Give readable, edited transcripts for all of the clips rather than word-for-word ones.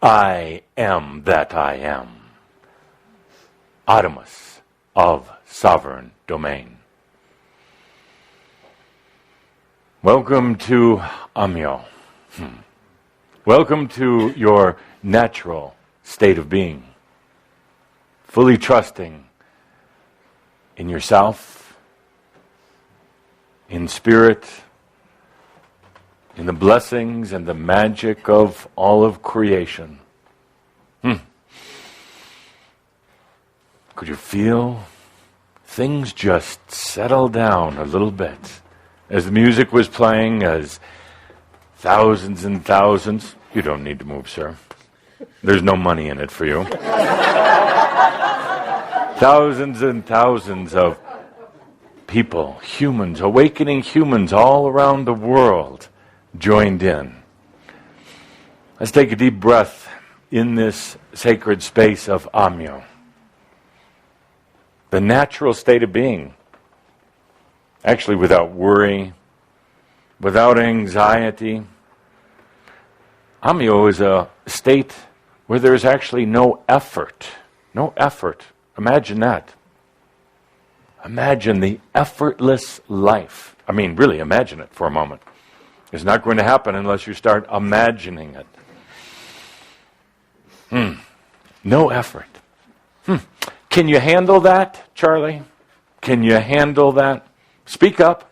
I am that I am. Autonomous of sovereign domain. Welcome to Amyo. Welcome to your natural state of being. Fully trusting in yourself, in spirit, in the blessings and the magic of all of creation. Could you feel things just settle down a little bit as the music was playing, as thousands and thousands, you don't need to move, sir. There's no money in it for you. Thousands and thousands of people, humans, awakening humans all around the world joined in. Let's take a deep breath in this sacred space of Amyo. The natural state of being. Actually, without worry, without anxiety. Amyo is a state where there is actually no effort. No effort. Imagine that. Imagine the effortless life. I mean, really imagine it for a moment. It's not going to happen unless you start imagining it. No effort. Can you handle that, Charlie? Can you handle that? Speak up,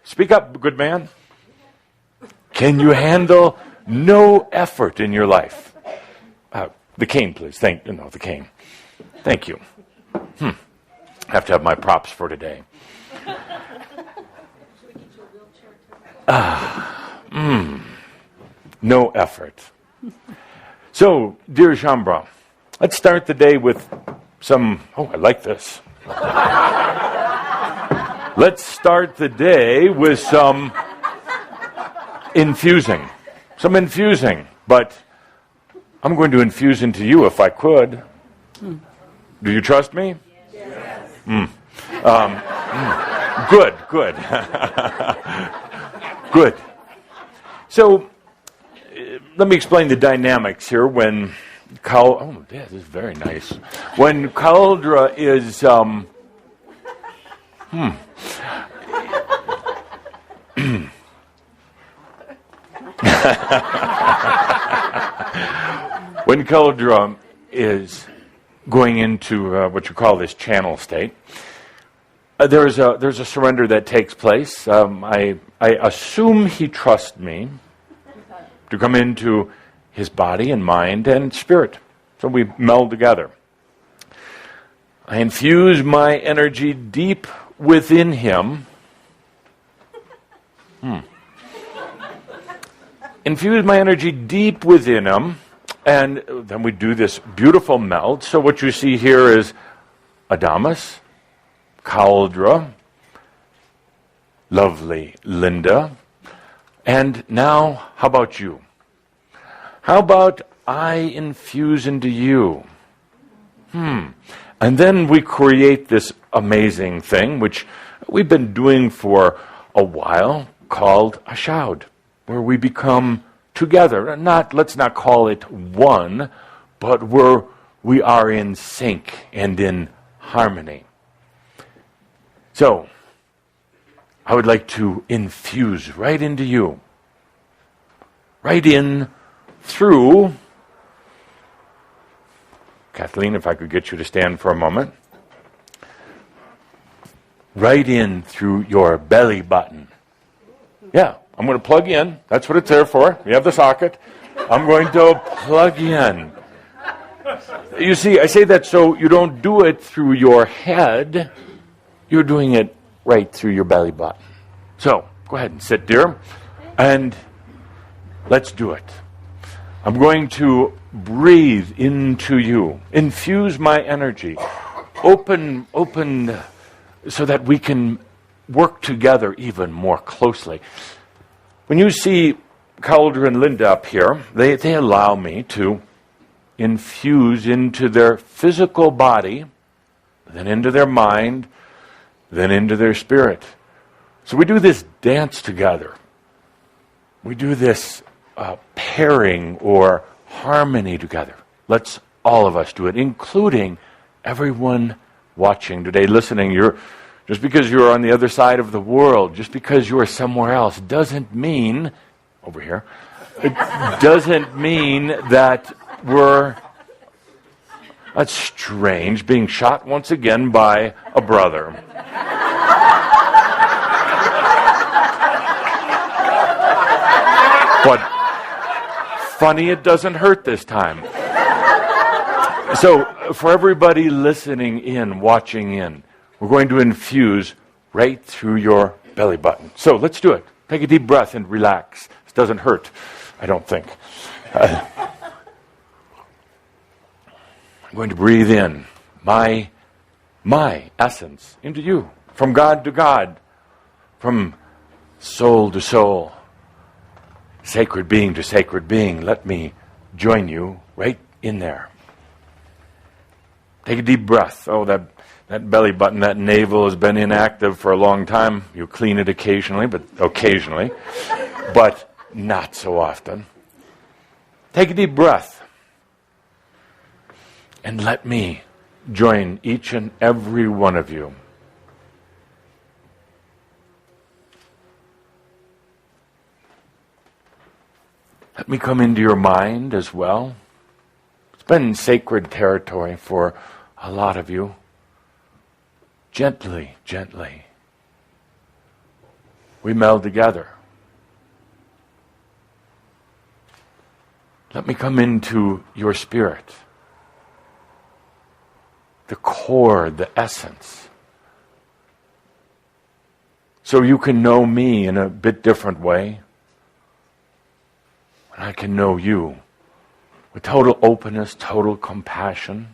good man. Can you handle no effort in your life? The cane, please. The cane. Thank you. Have to have my props for today. No effort. So, dear Shambra, let's start the day with some... Oh, I like this. Let's start the day with some infusing. But I'm going to infuse into you if I could. Do you trust me? Yes. Good. Good. So, let me explain the dynamics here when this is very nice. When Cauldre is when Cauldre is going into what you call this channel state, there's a surrender that takes place. I assume he trusts me to come into his body and mind and spirit. So we meld together. I infuse my energy deep within him. Infuse my energy deep within him, and then we do this beautiful meld. So what you see here is Adamus, Cauldre, lovely Linda, and now, how about you? How about I infuse into you? And then we create this amazing thing, which we've been doing for a while, called a Shroud, where we become together. Let's not call it one, but we are in sync and in harmony. So, I would like to infuse right into you. Right in through... Kathleen, if I could get you to stand for a moment. Right in through your belly button. Yeah, I'm going to plug in. That's what it's there for. You have the socket. I'm going to plug in. You see, I say that so you don't do it through your head. You're doing it right through your belly button. So, go ahead and sit, dear. And let's do it. I'm going to breathe into you. Infuse my energy. Open so that we can work together even more closely. When you see Cauldre and Linda up here, they allow me to infuse into their physical body, then into their mind, then into their spirit. So we do this dance together. We do this pairing or harmony together. Let's all of us do it, including everyone watching today, listening. Just because you're on the other side of the world, just because you're somewhere else, doesn't mean, over here, it doesn't mean that that's strange, being shot once again by a brother. But funny, it doesn't hurt this time. So, for everybody listening in, watching in, we're going to infuse right through your belly button. So, let's do it. Take a deep breath and relax. This doesn't hurt, I don't think. I'm going to breathe in my essence into you, from God to God, from soul to soul, sacred being to sacred being. Let me join you right in there. Take a deep breath. Oh, that belly button, that navel has been inactive for a long time. You clean it occasionally, but not so often. Take a deep breath. And let me join each and every one of you. Let me come into your mind as well. It's been sacred territory for a lot of you. Gently, gently, we meld together. Let me come into your spirit, the core, the essence, so you can know me in a bit different way, and I can know you with total openness, total compassion,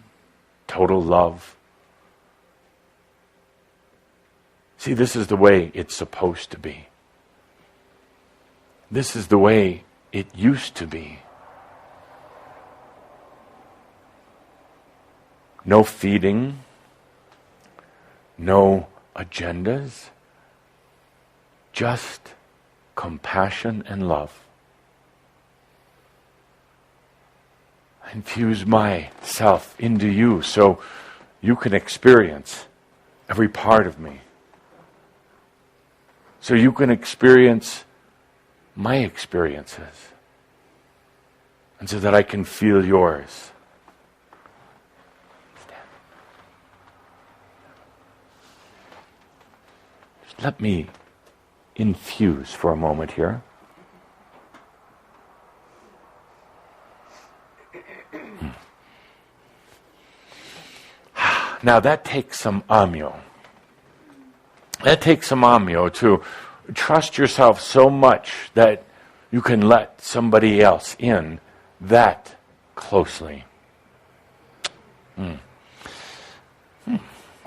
total love. See, this is the way it's supposed to be. This is the way it used to be. No feeding, no agendas, just compassion and love. I infuse myself into you so you can experience every part of me. So you can experience my experiences. And so that I can feel yours. Just let me infuse for a moment here. Now that takes some amyo. That takes some amyo to trust yourself so much that you can let somebody else in that closely. I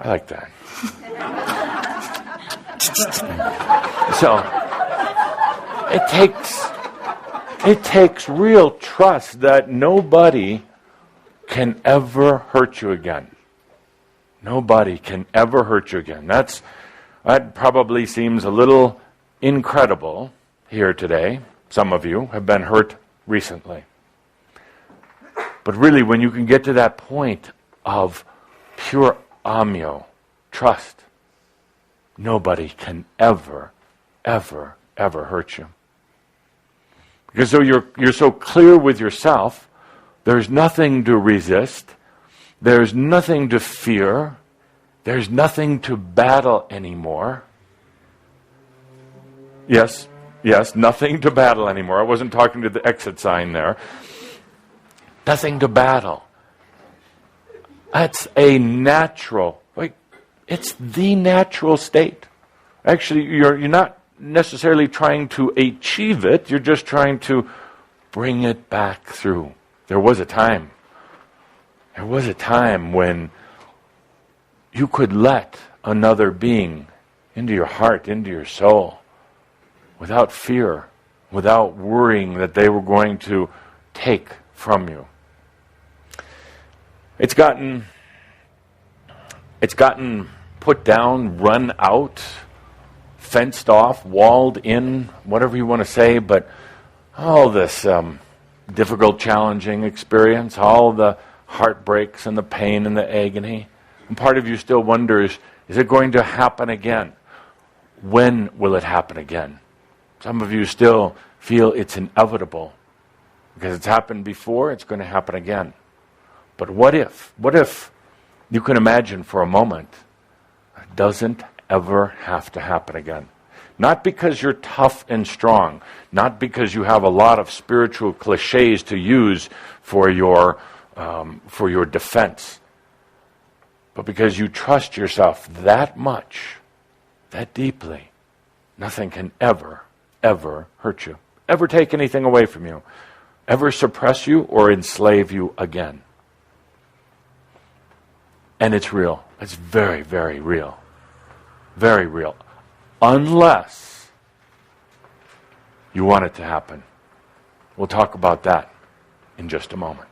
like that. So, it takes real trust that nobody can ever hurt you again. Nobody can ever hurt you again. That probably seems a little incredible here today. Some of you have been hurt recently. But really, when you can get to that point of pure amyo, trust, nobody can ever, ever, ever hurt you. Because though you're so clear with yourself, there's nothing to resist, there's nothing to fear, there's nothing to battle anymore. Yes, nothing to battle anymore. I wasn't talking to the exit sign there. Nothing to battle. That's a natural, it's the natural state. Actually, you're not necessarily trying to achieve it, you're just trying to bring it back through. There was a time when you could let another being into your heart, into your soul, without fear, without worrying that they were going to take from you. It's gotten put down, run out, fenced off, walled in, whatever you want to say, but all this difficult, challenging experience, all the heartbreaks and the pain and the agony. And part of you still wonders, is it going to happen again? When will it happen again? Some of you still feel it's inevitable. Because it's happened before, it's going to happen again. But what if? What if you can imagine for a moment it doesn't ever have to happen again? Not because you're tough and strong, not because you have a lot of spiritual cliches to use for your defense, but because you trust yourself that much, that deeply, nothing can ever, ever hurt you, ever take anything away from you, ever suppress you or enslave you again. And it's real. It's very, very real. Very real. Unless you want it to happen. We'll talk about that in just a moment.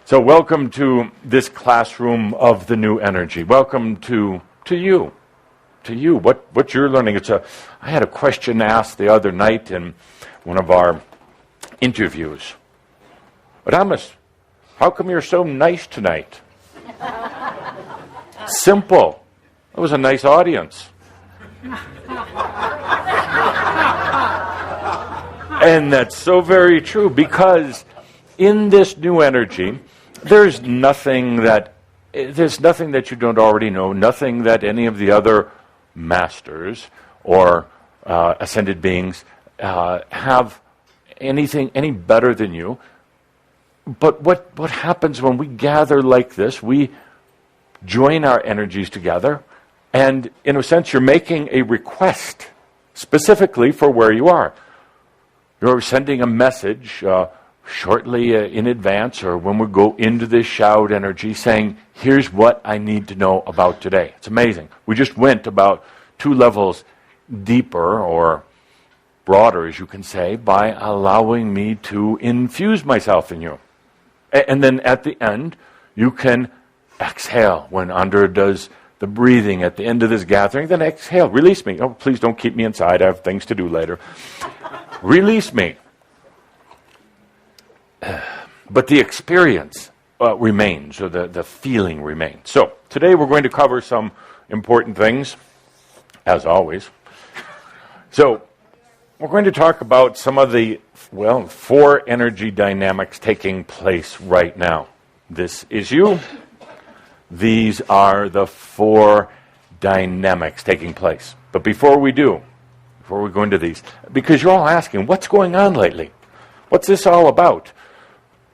So welcome to this classroom of the new energy. Welcome to you. To you, what you're learning. I had a question asked the other night in one of our interviews. Adamus, how come you're so nice tonight? Simple. It was a nice audience. And that's so very true, because in this new energy, there's nothing that you don't already know, nothing that any of the other masters or ascended beings have any better than you. But what happens when we gather like this, we join our energies together, and in a sense you're making a request specifically for where you are. You're sending a message shortly in advance, or when we go into this Shroud energy, saying, here's what I need to know about today. It's amazing. We just went about 2 levels deeper, or broader, as you can say, by allowing me to infuse myself in you. And then at the end, you can exhale. When Andra does the breathing at the end of this gathering, then exhale. Release me. Oh, please don't keep me inside. I have things to do later. Release me. But the experience remains, or the feeling remains. So today we're going to cover some important things, as always. So we're going to talk about some of the 4 energy dynamics taking place right now. This is you. These are the 4 dynamics taking place. But before we go into these, because you're all asking, what's going on lately? What's this all about?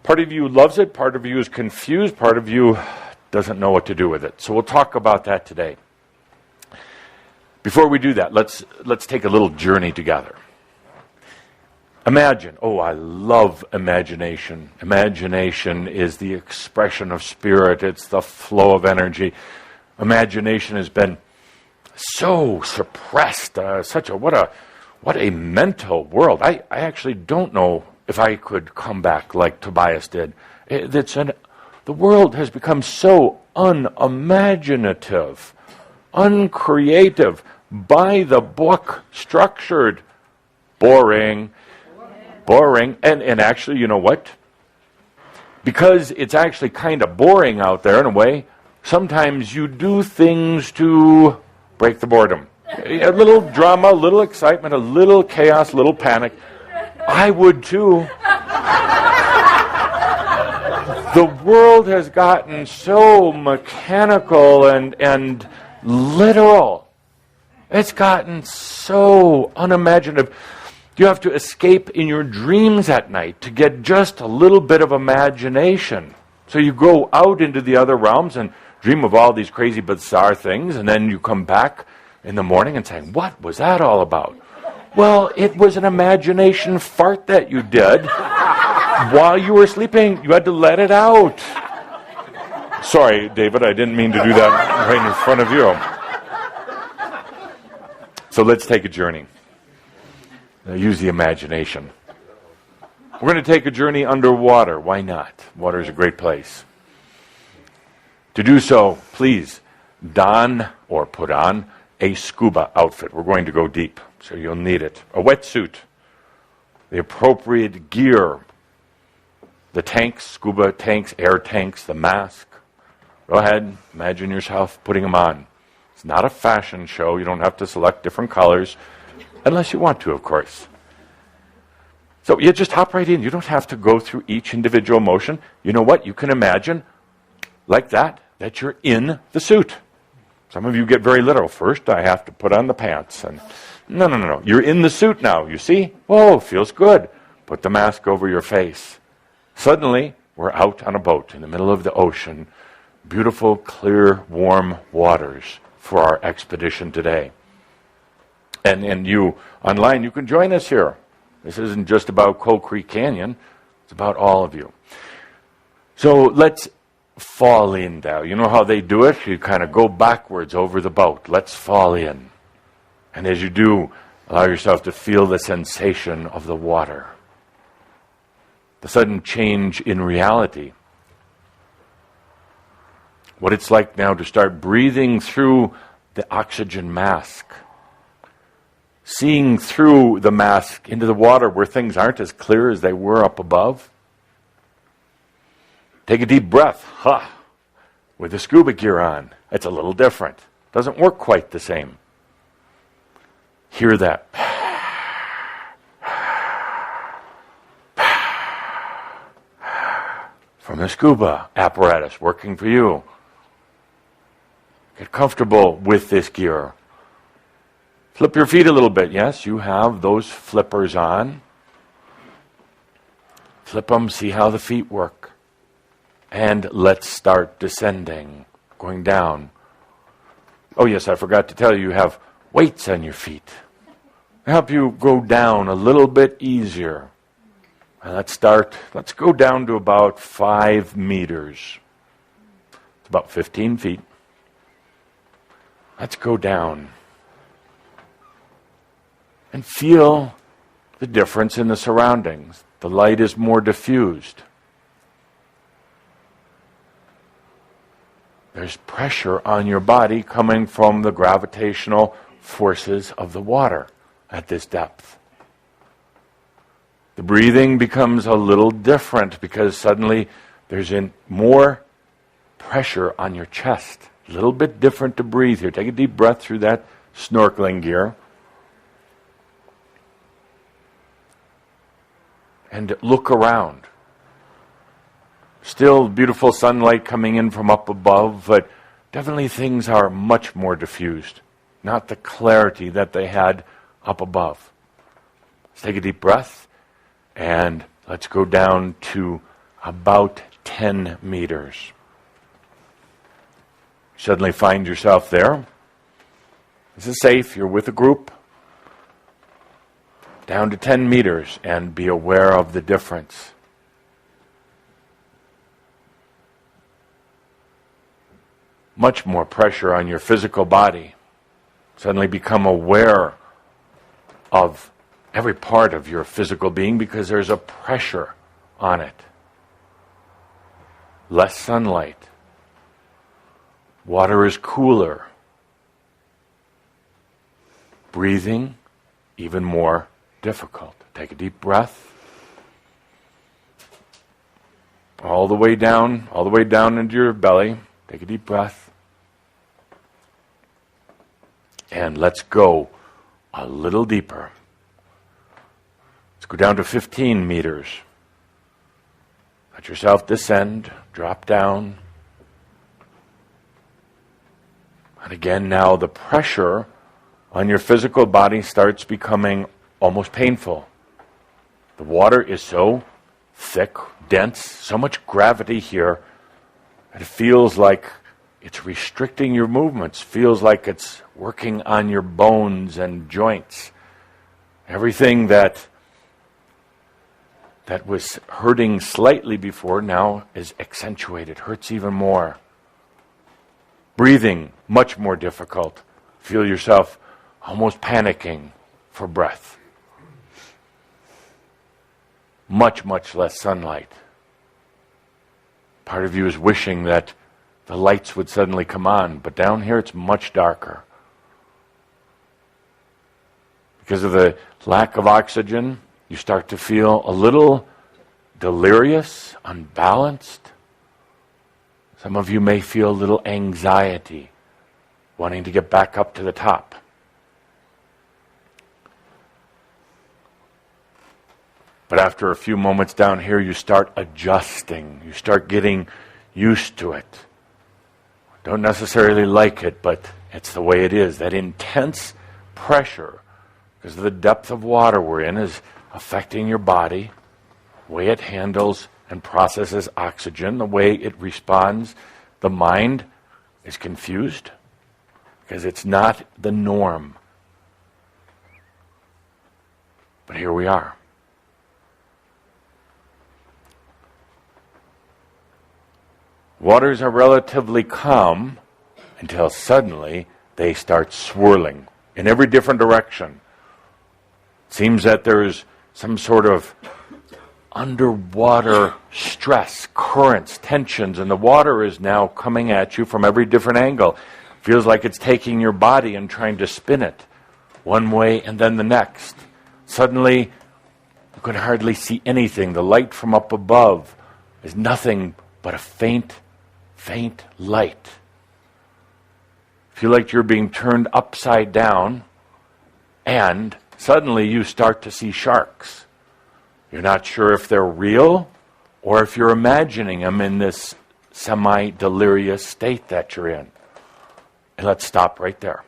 Part of you loves it, part of you is confused, part of you doesn't know what to do with it. So we'll talk about that today. Before we do that, let's take a little journey together. Imagine. Oh, I love imagination. Imagination is the expression of spirit. It's the flow of energy. Imagination has been so suppressed. What a mental world. I actually don't know if I could come back like Tobias did. The world has become so unimaginative, uncreative, by the book, structured, boring. And actually, you know what? Because it's actually kind of boring out there in a way, sometimes you do things to break the boredom. A little drama, a little excitement, a little chaos, a little panic. I would too. The world has gotten so mechanical and literal. It's gotten so unimaginative. You have to escape in your dreams at night to get just a little bit of imagination. So you go out into the other realms and dream of all these crazy, bizarre things, and then you come back in the morning and say, what was that all about? Well, it was an imagination fart that you did while you were sleeping. You had to let it out. Sorry, David, I didn't mean to do that right in front of you. So let's take a journey. Use the imagination. We're going to take a journey underwater. Why not? Water is a great place. To do so, please don or put on a scuba outfit. We're going to go deep, so you'll need it. A wetsuit, the appropriate gear, the tanks, scuba tanks, air tanks, the mask. Go ahead, imagine yourself putting them on. It's not a fashion show. You don't have to select different colors, unless you want to, of course. So you just hop right in. You don't have to go through each individual motion. You know what? You can imagine, like that you're in the suit. Some of you get very literal. First, I have to put on the pants. And no. You're in the suit now, you see? Oh, feels good. Put the mask over your face. Suddenly, we're out on a boat in the middle of the ocean. Beautiful, clear, warm waters for our expedition today. And you, online, you can join us here. This isn't just about Coal Creek Canyon. It's about all of you. So let's fall in now. You know how they do it? You kind of go backwards over the boat. Let's fall in. And as you do, allow yourself to feel the sensation of the water. The sudden change in reality. What it's like now to start breathing through the oxygen mask. Seeing through the mask into the water where things aren't as clear as they were up above. Take a deep breath. With the scuba gear on. It's a little different. Doesn't work quite the same. Hear that. From the scuba apparatus working for you. Get comfortable with this gear. Flip your feet a little bit. Yes, you have those flippers on. Flip them, see how the feet work. And let's start descending, going down. Oh yes, I forgot to tell you, you have weights on your feet. They help you go down a little bit easier. And let's go down to about 5 meters. It's about 15 feet. Let's go down. And feel the difference in the surroundings. The light is more diffused. There's pressure on your body coming from the gravitational forces of the water at this depth. The breathing becomes a little different because suddenly there's more pressure on your chest. A little bit different to breathe here. Take a deep breath through that snorkeling gear. And look around. Still beautiful sunlight coming in from up above, but definitely things are much more diffused. Not the clarity that they had up above. Let's take a deep breath, and let's go down to about 10 meters. Suddenly find yourself there. This is safe. You're with a group. Down to 10 meters, and be aware of the difference. Much more pressure on your physical body. Suddenly become aware of every part of your physical being because there's a pressure on it. Less sunlight. Water is cooler. Breathing, even more difficult. Take a deep breath. All the way down into your belly. Take a deep breath. And let's go a little deeper. Let's go down to 15 meters. Let yourself descend, drop down. And again, now the pressure on your physical body starts becoming almost painful. The water is so thick, dense, so much gravity here, that it feels like it's restricting your movements, feels like it's working on your bones and joints. Everything that was hurting slightly before now is accentuated, hurts even more. Breathing, much more difficult. Feel yourself almost panicking for breath. Much, much less sunlight. Part of you is wishing that the lights would suddenly come on, but down here it's much darker. Because of the lack of oxygen, You start to feel a little delirious, unbalanced. Some of you may feel a little anxiety, wanting to get back up to the top. But after a few moments down here, you start adjusting. You start getting used to it. Don't necessarily like it, but it's the way it is. That intense pressure, because of the depth of water we're in, is affecting your body, the way it handles and processes oxygen, the way it responds. The mind is confused because it's not the norm. But here we are. Waters are relatively calm until suddenly they start swirling in every different direction. It seems that there's some sort of underwater stress, currents, tensions, and the water is now coming at you from every different angle. Feels like it's taking your body and trying to spin it one way and then the next. Suddenly, you can hardly see anything. The light from up above is nothing but a faint light. Feel like you're being turned upside down, and suddenly you start to see sharks. You're not sure if they're real or if you're imagining them in this semi-delirious state that you're in. And let's stop right there.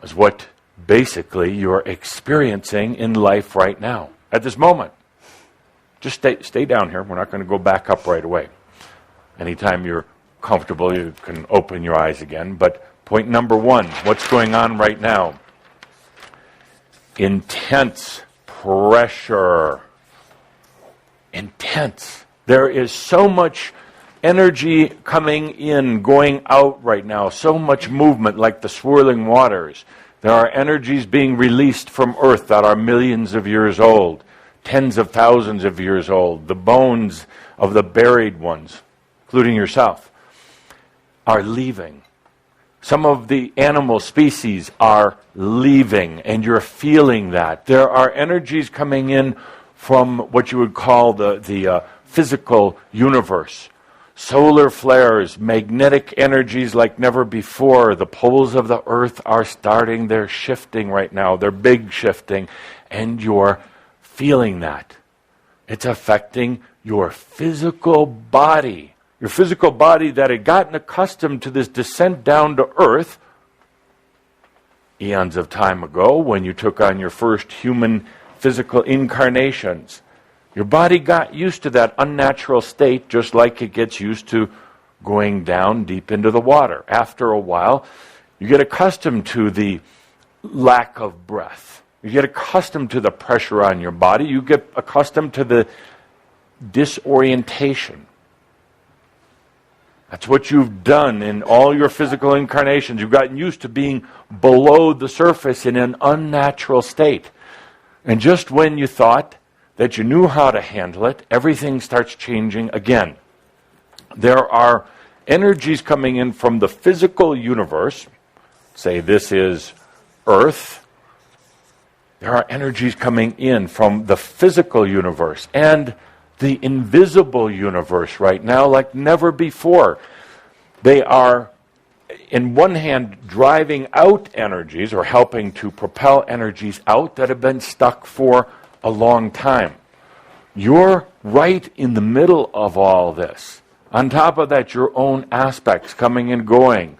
It's what basically you're experiencing in life right now, at this moment. Just stay down here. We're not going to go back up right away. Anytime you're comfortable, you can open your eyes again. But point number one, what's going on right now? Intense pressure. Intense. There is so much energy coming in, going out right now. So much movement, like the swirling waters. There are energies being released from Earth that are millions of years old, tens of thousands of years old. The bones of the buried ones, including yourself, are leaving. Some of the animal species are leaving, and you're feeling that. There are energies coming in from what you would call the physical universe. Solar flares, magnetic energies like never before. The poles of the earth are starting, they're shifting right now. They're big shifting, and you're feeling that. It's affecting your physical body. Your physical body that had gotten accustomed to this descent down to earth eons of time ago when you took on your first human physical incarnations. Your body got used to that unnatural state just like it gets used to going down deep into the water. After a while, you get accustomed to the lack of breath. You get accustomed to the pressure on your body. You get accustomed to the disorientation. That's what you've done in all your physical incarnations. You've gotten used to being below the surface in an unnatural state. And just when you thought that you knew how to handle it, everything starts changing again. There are energies coming in from the physical universe. Say this is Earth. There are energies coming in from the physical universe and the invisible universe right now like never before. They are, in one hand, driving out energies or helping to propel energies out that have been stuck for a long time. You're right in the middle of all this. On top of that, your own aspects coming and going,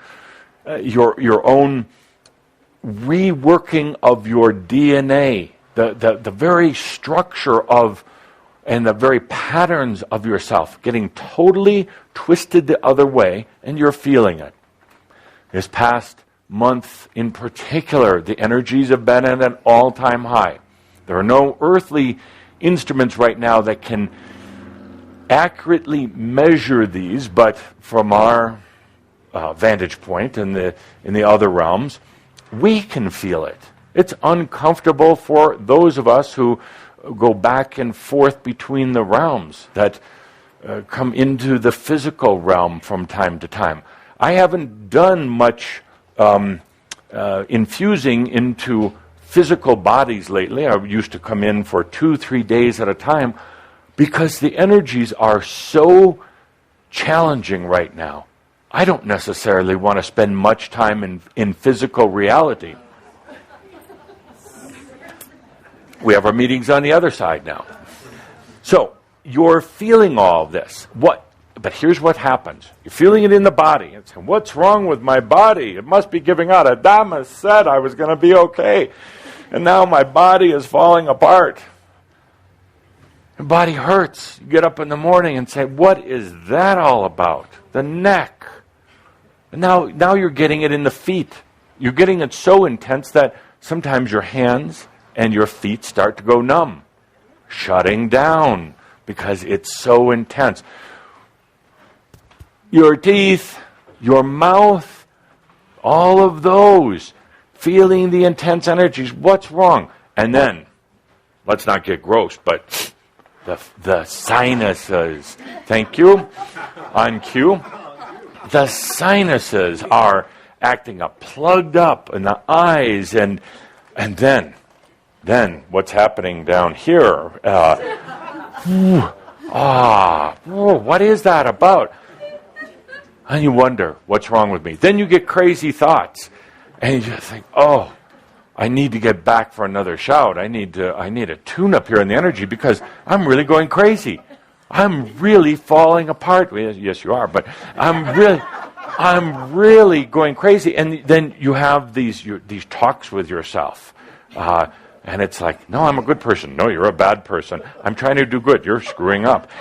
your own reworking of your DNA, the very structure of and the very patterns of yourself getting totally twisted the other way, and you're feeling it. This past month in particular, the energies have been at an all-time high. There are no earthly instruments right now that can accurately measure these, but from our vantage point in the other realms, we can feel it. It's uncomfortable for those of us who go back and forth between the realms, that come into the physical realm from time to time. I haven't done much infusing into physical bodies lately. I used to come in for 2-3 days at a time because the energies are so challenging right now. I don't necessarily want to spend much time in physical reality. We have our meetings on the other side now. So, you're feeling all this. But here's what happens. You're feeling it in the body. It's, what's wrong with my body? It must be giving out. Adama said I was going to be okay. And now my body is falling apart. The body hurts. You get up in the morning and say, what is that all about? The neck. And now you're getting it in the feet. You're getting it so intense that sometimes your hands and your feet start to go numb. Shutting down because it's so intense. Your teeth, your mouth, all of those, feeling the intense energies. What's wrong? And then, let's not get gross, but the sinuses. Thank you. On cue. The sinuses are acting up, plugged up in the eyes, and then what's happening down here? What is that about? And you wonder, what's wrong with me? Then you get crazy thoughts. And you just think, oh, I need to get back for another shout. I need a tune-up here in the energy because I'm really going crazy. I'm really falling apart. Well, yes, you are, but I'm really going crazy. And then you have these talks with yourself. And it's like, no, I'm a good person. No, you're a bad person. I'm trying to do good. You're screwing up.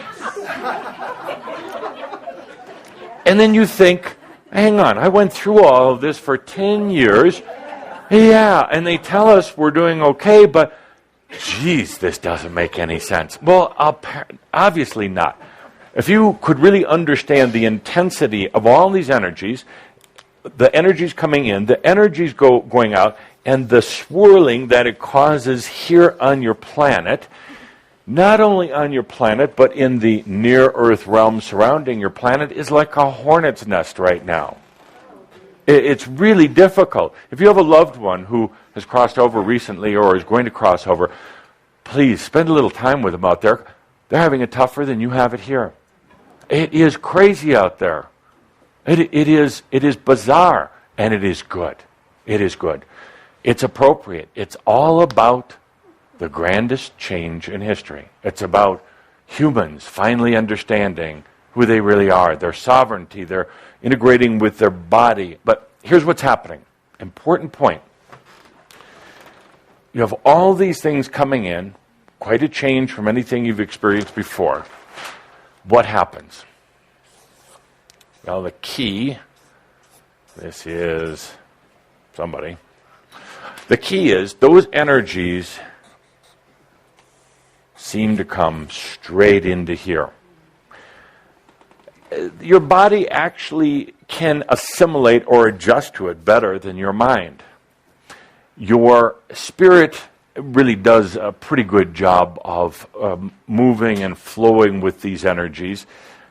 And then you think, hang on, I went through all of this for 10 years. Yeah, and they tell us we're doing okay, but geez, this doesn't make any sense. Well, obviously not. If you could really understand the intensity of all these energies, the energies coming in, the energies going out, and the swirling that it causes here on your planet, not only on your planet, but in the near-Earth realm surrounding your planet, is like a hornet's nest right now. It's really difficult. If you have a loved one who has crossed over recently or is going to cross over, please spend a little time with them out there. They're having it tougher than you have it here. It is crazy out there. It is bizarre, and it is good. It is good. It's appropriate. It's all about the grandest change in history. It's about humans finally understanding who they really are, their sovereignty, their integrating with their body. But here's what's happening. Important point. You have all these things coming in, quite a change from anything you've experienced before. What happens? Well, the key, this is somebody. The key is those energies seem to come straight into here. Your body actually can assimilate or adjust to it better than your mind. Your spirit really does a pretty good job of moving and flowing with these energies.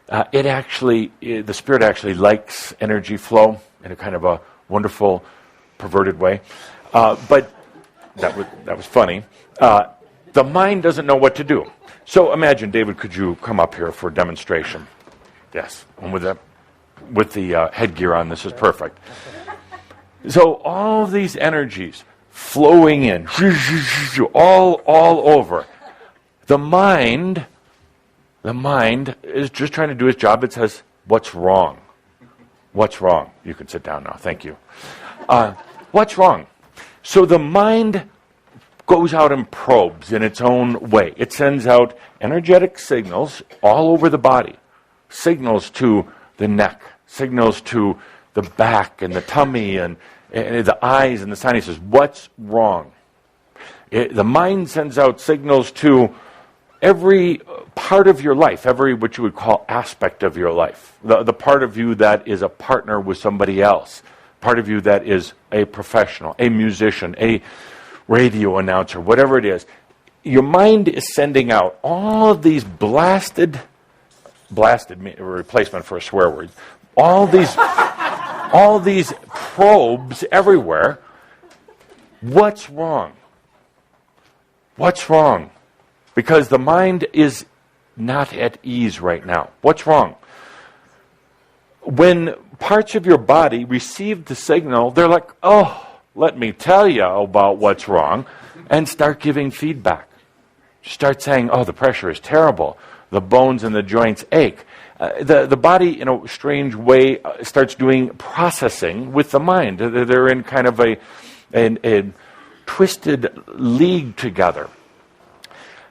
The spirit actually likes energy flow in a kind of a wonderful, perverted way. But that was funny. The mind doesn't know what to do. So imagine, David, could you come up here for a demonstration? Yes, and with the headgear on, this is perfect. So all these energies flowing in, all over. The mind is just trying to do its job. It says, what's wrong? What's wrong? You can sit down now, thank you. What's wrong? So the mind goes out and probes in its own way. It sends out energetic signals all over the body. Signals to the neck, signals to the back and the tummy and the eyes and the sinuses. What's wrong? The mind sends out signals to every part of your life, every what you would call aspect of your life. The part of you that is a partner with somebody else, part of you that is a professional, a musician, a radio announcer, whatever it is. Your mind is sending out all of these blasted replacement for a swear word, all these probes everywhere. What's wrong? What's wrong? Because the mind is not at ease right now. What's wrong? When parts of your body receive the signal, they're like, oh, let me tell you about what's wrong, and start giving feedback. Start saying, oh, the pressure is terrible. The bones and the joints ache. The body, in a strange way, starts doing processing with the mind. They're in kind of a twisted league together.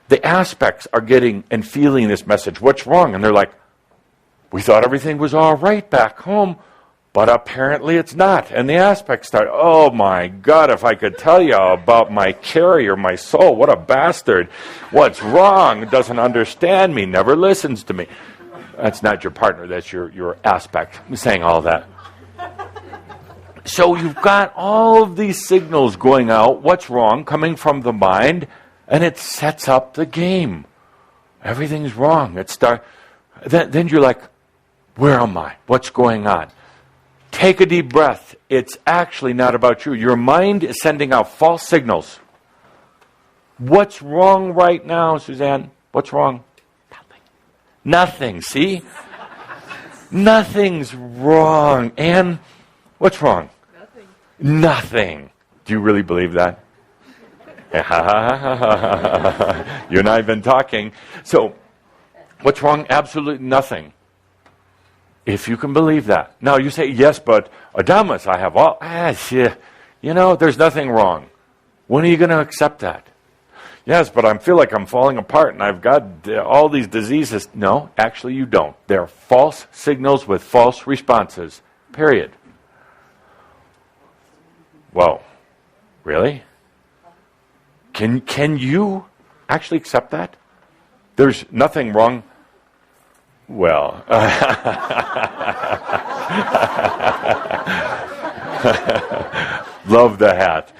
The aspects are getting and feeling this message, what's wrong? And they're like, we thought everything was all right back home, but apparently it's not. And the aspects start, oh my God, if I could tell you about my carrier, my soul, what a bastard. What's wrong? Doesn't understand me, never listens to me. That's not your partner, that's your aspect. I'm saying all that. So you've got all of these signals going out, what's wrong, coming from the mind, and it sets up the game. Everything's wrong. Then you're like, where am I? What's going on? Take a deep breath. It's actually not about you. Your mind is sending out false signals. What's wrong right now, Suzanne? What's wrong? Nothing. See? Nothing's wrong. Anne, what's wrong? Nothing. Do you really believe that? You and I have been talking. So, what's wrong? Absolutely nothing. If you can believe that. Now, you say, yes, but Adamus, I have all... there's nothing wrong. When are you going to accept that? Yes, but I feel like I'm falling apart and I've got all these diseases. No, actually you don't. They're false signals with false responses. Period. Whoa. Really? Can you actually accept that? There's nothing wrong. Well, love the hat.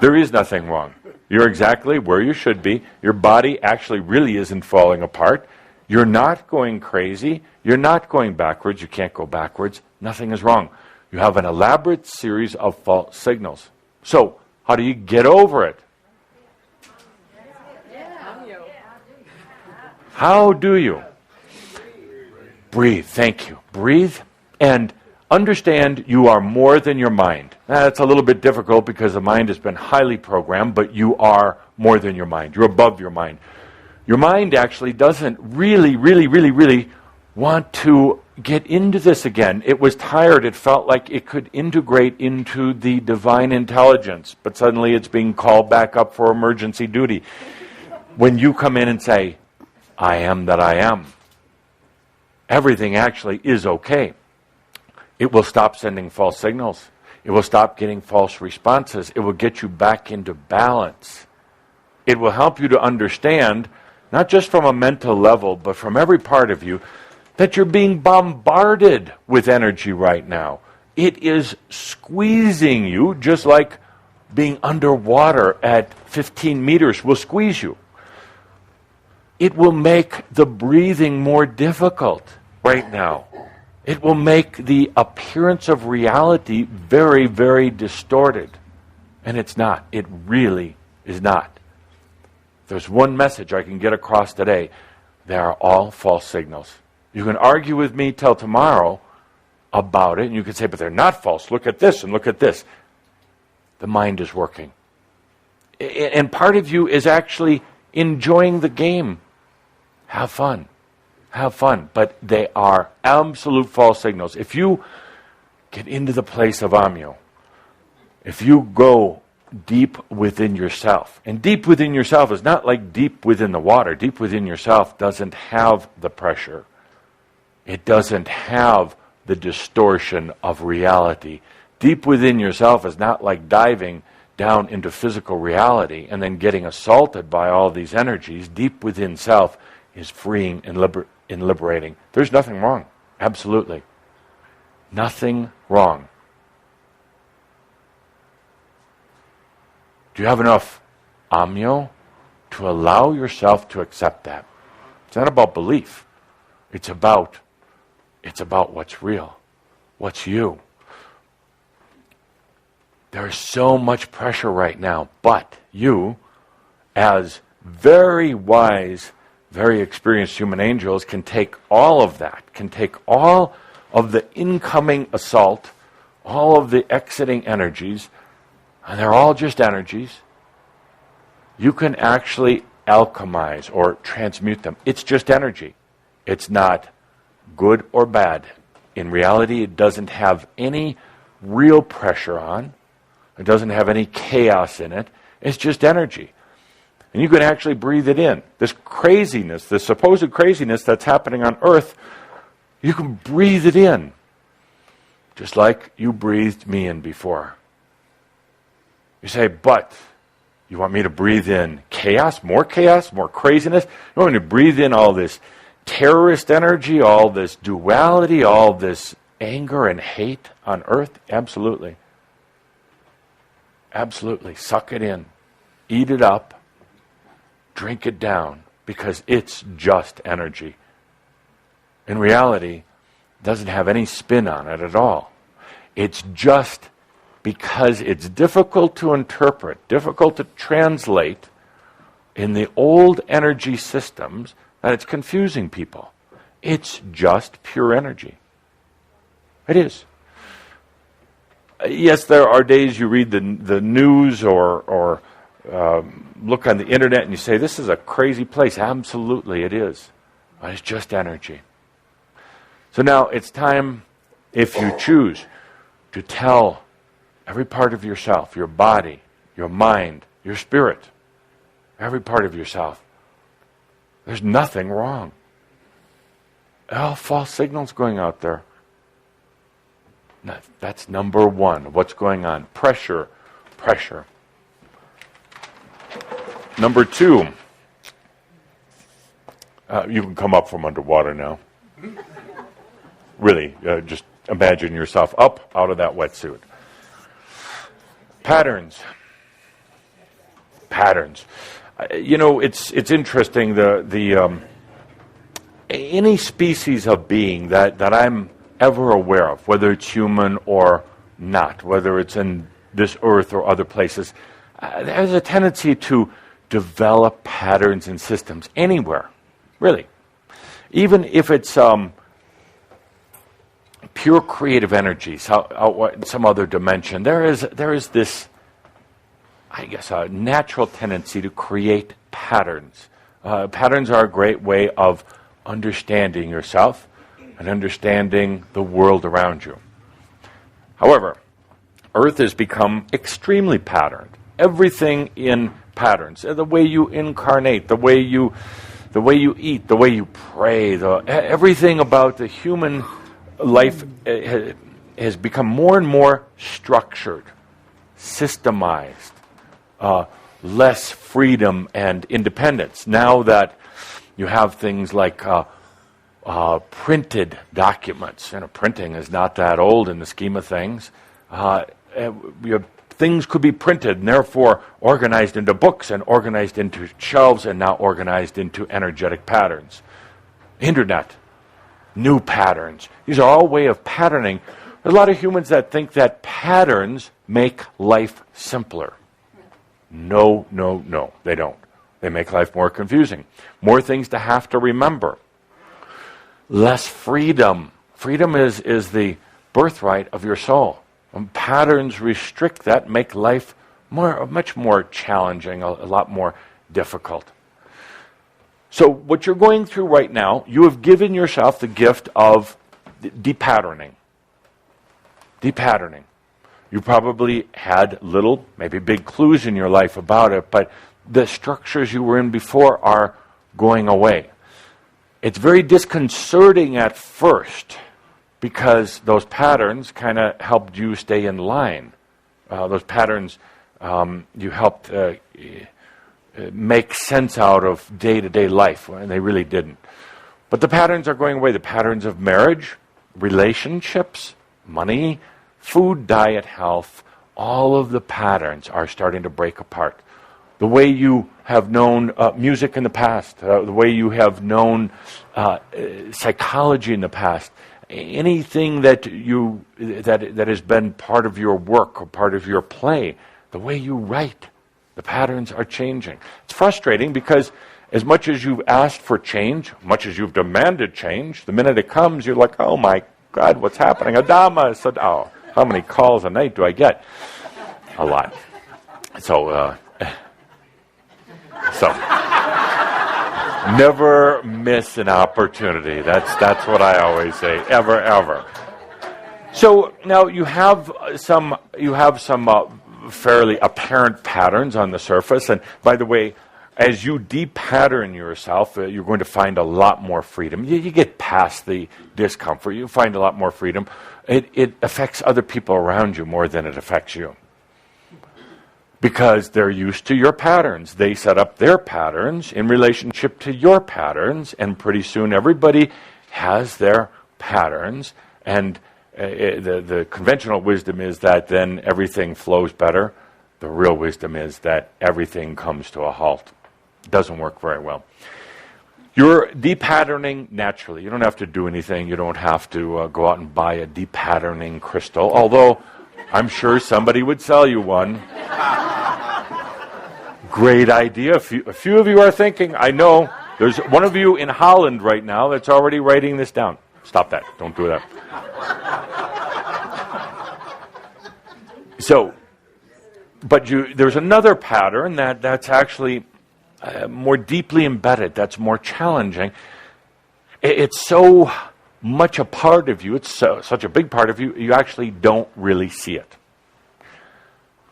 There is nothing wrong. You're exactly where you should be. Your body actually really isn't falling apart. You're not going crazy. You're not going backwards. You can't go backwards. Nothing is wrong. You have an elaborate series of false signals. So, how do you get over it? How do you? Breathe. Thank you. Breathe and understand you are more than your mind. That's a little bit difficult because the mind has been highly programmed, but you are more than your mind. You're above your mind. Your mind actually doesn't really want to get into this again. It was tired. It felt like it could integrate into the divine intelligence, but suddenly it's being called back up for emergency duty. When you come in and say, I am that I am, everything actually is okay. It will stop sending false signals. It will stop getting false responses. It will get you back into balance. It will help you to understand, not just from a mental level, but from every part of you, that you're being bombarded with energy right now. It is squeezing you, just like being underwater at 15 meters will squeeze you. It will make the breathing more difficult right now. It will make the appearance of reality very, very distorted. And it's not. It really is not. There's one message I can get across today. They are all false signals. You can argue with me till tomorrow about it, and you can say, but they're not false. Look at this and look at this. The mind is working. And part of you is actually enjoying the game. Have fun. Have fun. But they are absolute false signals. If you get into the place of Amyo, if you go deep within yourself, and deep within yourself is not like deep within the water. Deep within yourself doesn't have the pressure. It doesn't have the distortion of reality. Deep within yourself is not like diving down into physical reality and then getting assaulted by all these energies. Deep within self is freeing and liberating. There's nothing wrong. Absolutely. Nothing wrong. Do you have enough Amyo to allow yourself to accept that? It's not about belief. It's about what's real. What's you. There's so much pressure right now, but you, as very wise, very experienced human angels, can take all of that, can take all of the incoming assault, all of the exiting energies, and they're all just energies. You can actually alchemize or transmute them. It's just energy. It's not good or bad. In reality, it doesn't have any real pressure on. It doesn't have any chaos in it. It's just energy. And you can actually breathe it in. This craziness, this supposed craziness that's happening on Earth, you can breathe it in. Just like you breathed me in before. You say, but you want me to breathe in chaos, more craziness? You want me to breathe in all this terrorist energy, all this duality, all this anger and hate on Earth? Absolutely. Absolutely. Suck it in. Eat it up. Drink it down. Because it's just energy. In reality, it doesn't have any spin on it at all. It's just because it's difficult to interpret, difficult to translate in the old energy systems, that it's confusing people. It's just pure energy. It is. Yes, there are days you read the news or look on the internet and you say, this is a crazy place. Absolutely, it is. But it's just energy. So now it's time, if you choose, to tell every part of yourself, your body, your mind, your spirit, every part of yourself, there's nothing wrong. All false signals going out there. That's number one. What's going on? Pressure. Number two, you can come up from underwater now. Really, just imagine yourself up out of that wetsuit. Patterns. It's interesting. Any species of being that I'm ever aware of, whether it's human or not, whether it's in this earth or other places, there's a tendency to develop patterns and systems anywhere, really. Even if it's pure creative energy, some other dimension, there is this, I guess, a natural tendency to create patterns. Patterns are a great way of understanding yourself and understanding the world around you. However, Earth has become extremely patterned. Everything in patterns. The way you incarnate, the way you eat, the way you pray, everything about the human life has become more and more structured, systemized, less freedom and independence. Now that you have things like printed documents, printing is not that old in the scheme of things. Things could be printed and therefore organized into books and organized into shelves and now organized into energetic patterns. Internet, new patterns. These are all way of patterning. There's a lot of humans that think that patterns make life simpler. No, they don't. They make life more confusing. More things to have to remember. Less freedom. Freedom is the birthright of your soul. And patterns restrict that, make life much more challenging, a lot more difficult. So what you're going through right now, you have given yourself the gift of depatterning. Depatterning. You probably had little, maybe big clues in your life about it, but the structures you were in before are going away. It's very disconcerting at first because those patterns kind of helped you stay in line. Those patterns, you helped make sense out of day-to-day life, and they really didn't. But the patterns are going away. The patterns of marriage, relationships, money, food, diet, health, all of the patterns are starting to break apart. The way you have known music in the past, the way you have known psychology in the past, anything that that has been part of your work or part of your play, the way you write, the patterns are changing. It's frustrating because as much as you've asked for change, much as you've demanded change, the minute it comes, you're like, oh my God, what's happening? Adama said, oh, how many calls a night do I get? A lot. So never miss an opportunity. That's what I always say. Ever. So now you have some fairly apparent patterns on the surface. And by the way, as you de-pattern yourself, you're going to find a lot more freedom. You get past the discomfort. You find a lot more freedom. It affects other people around you more than it affects you. Because they're used to your patterns. They set up their patterns in relationship to your patterns, and pretty soon everybody has their patterns. And the conventional wisdom is that then everything flows better. The real wisdom is that everything comes to a halt. It doesn't work very well. You're de-patterning naturally. You don't have to do anything. You don't have to go out and buy a de-patterning crystal, although I'm sure somebody would sell you one. Great idea. A few of you are thinking, I know, there's one of you in Holland right now that's already writing this down. Stop that. Don't do that. So, but there's another pattern that's actually more deeply embedded, that's more challenging. It's so much a part of you, it's such a big part of you, you actually don't really see it.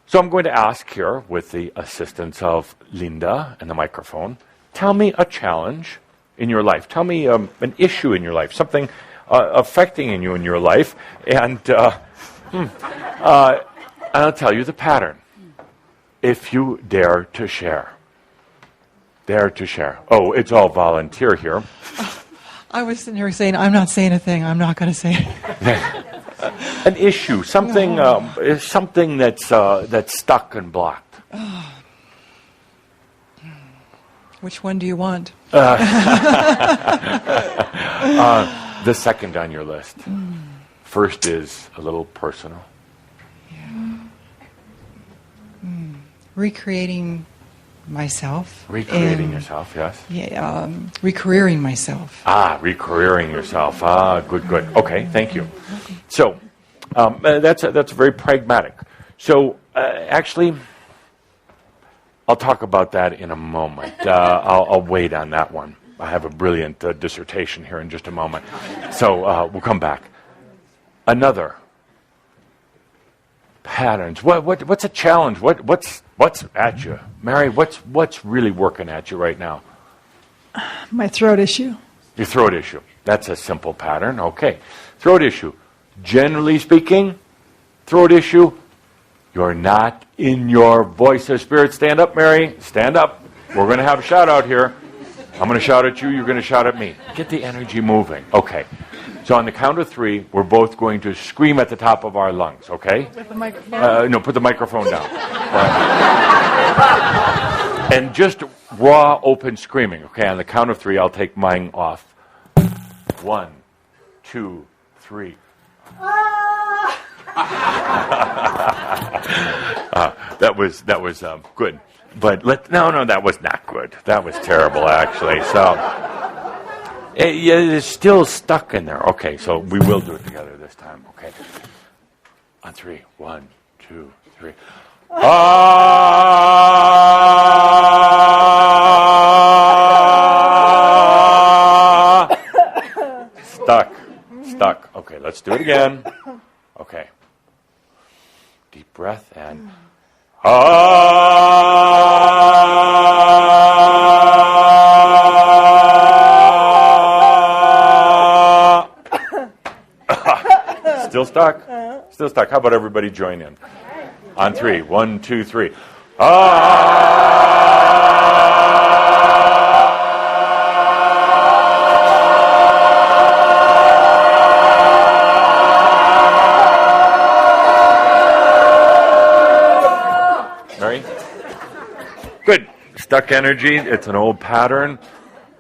So I'm going to ask here, with the assistance of Linda and the microphone, tell me a challenge in your life. Tell me an issue in your life, something affecting you in your life, and I'll tell you the pattern, if you dare to share. Dare to share. Oh, it's all volunteer here. I was sitting here saying, I'm not saying a thing. I'm not going to say it. An issue, something that's stuck and blocked. Which one do you want? The second on your list. First is a little personal. Yeah. Recreating myself. Recreating yourself, yes. Yeah, recareering myself. Recareering yourself. Good. Okay, thank you. So, that's very pragmatic. So, actually, I'll talk about that in a moment. I'll wait on that one. I have a brilliant dissertation here in just a moment. So, we'll come back. Another. Patterns. What's a challenge? What's at you, Mary? What's really working at you right now? My throat issue. Your throat issue. That's a simple pattern. Okay, throat issue. Generally speaking, throat issue. You're not in your voice of spirit. Stand up, Mary. Stand up. We're going to have a shout out here. I'm going to shout at you. You're going to shout at me. Get the energy moving. Okay. So on the count of 3, we're both going to scream at the top of our lungs, okay? With the microphone? No, put the microphone down. And just raw, open screaming, okay? On the count of 3, I'll take mine off. 1, 2, 3. That was good. But no, that was not good. That was terrible, actually. So... It's still stuck in there. Okay, so we will do it together this time. Okay. On 3. 1, 2, 3. Stuck. Okay, let's do it again. Okay. Deep breath and Still stuck. How about everybody join in? On 3. 1, 2, 3. Mary? Good. Stuck energy. It's an old pattern.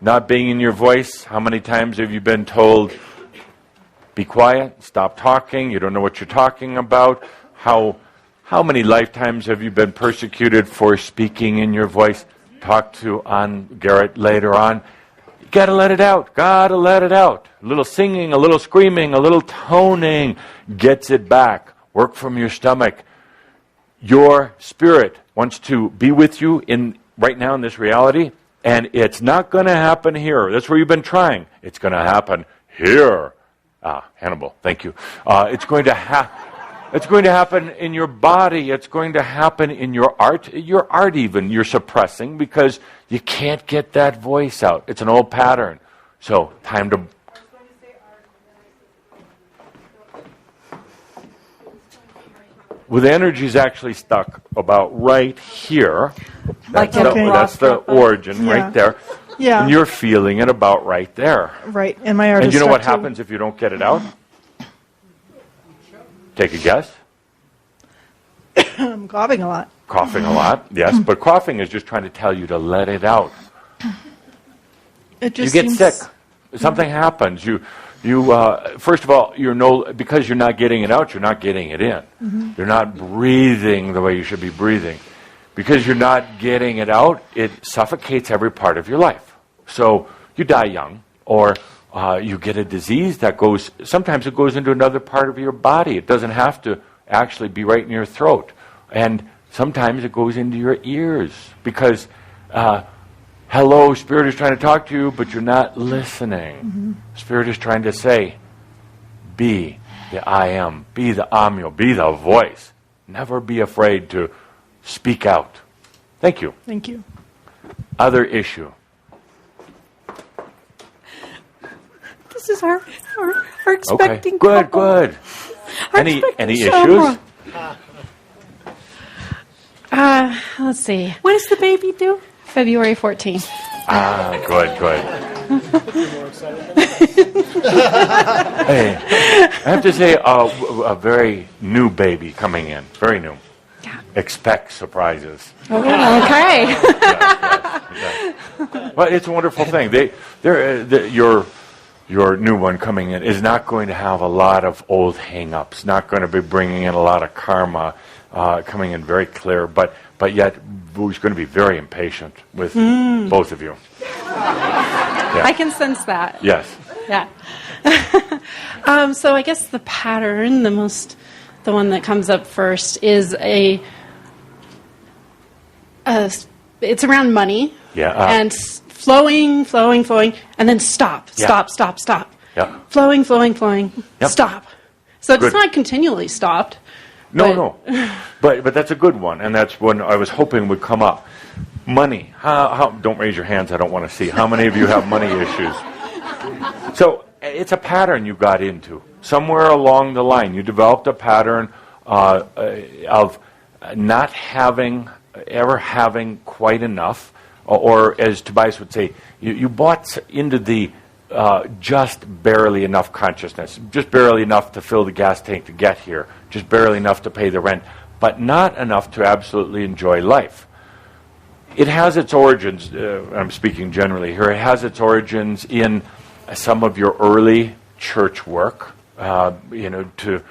Not being in your voice. How many times have you been told, be quiet, stop talking, you don't know what you're talking about. How many lifetimes have you been persecuted for speaking in your voice? Talk to Garrett later on. You gotta let it out. Gotta let it out. A little singing, a little screaming, a little toning gets it back. Work from your stomach. Your spirit wants to be with you right now in this reality, and it's not going to happen here. That's where you've been trying. It's going to happen here. Hannibal, thank you. It's going to happen in your body. It's going to happen in your art. Your art even you're suppressing because you can't get that voice out. It's an old pattern. So time to... Well, the energy is actually stuck about right here. That's the origin right there. Yeah. And you're feeling it about right there. Right. And my art And is you know what stuck, too. happens if you don't get it out? Take a guess. I'm coughing a lot. Coughing a lot, yes. But coughing is just trying to tell you to let it out. It just You get sick. Something happens. You first of all, because you're not getting it out, you're not getting it in. Mm-hmm. You're not breathing the way you should be breathing. Because you're not getting it out, it suffocates every part of your life. So you die young, or you get a disease that sometimes it goes into another part of your body. It doesn't have to actually be right in your throat. And sometimes it goes into your ears because, hello, Spirit is trying to talk to you, but you're not listening. Mm-hmm. Spirit is trying to say, be the I am, be the Amyo, be the voice. Never be afraid to speak out. Thank you. Thank you. Other issue. This is our expecting Okay. couple. Good. Our Any expecting issues? camera. Let's see. When is the baby due? February 14th. Good. Hey, I have to say, a very new baby coming in. Very new. Yeah. Expect surprises. Oh, okay. Yes. Well, it's a wonderful thing. Your new one coming in is not going to have a lot of old hang-ups, not going to be bringing in a lot of karma, coming in very clear, but yet who's going to be very impatient with both of you. Yeah. I can sense that. Yes. Yeah. So I guess the pattern, the one that comes up first is it's around money. Yeah. And flowing, and then stop. Yeah. Yeah. Flowing, Yep. stop. So it's Good. not continually stopped. No. But that's a good one, and that's one I was hoping would come up. Money. How? Don't raise your hands. I don't want to see. How many of you have money issues? So it's a pattern you got into. Somewhere along the line, you developed a pattern of not ever having quite enough, or as Tobias would say, you bought into the just barely enough consciousness, just barely enough to fill the gas tank to get here, just barely enough to pay the rent, but not enough to absolutely enjoy life. It has its origins, I'm speaking generally here, it has its origins in some of your early church work, to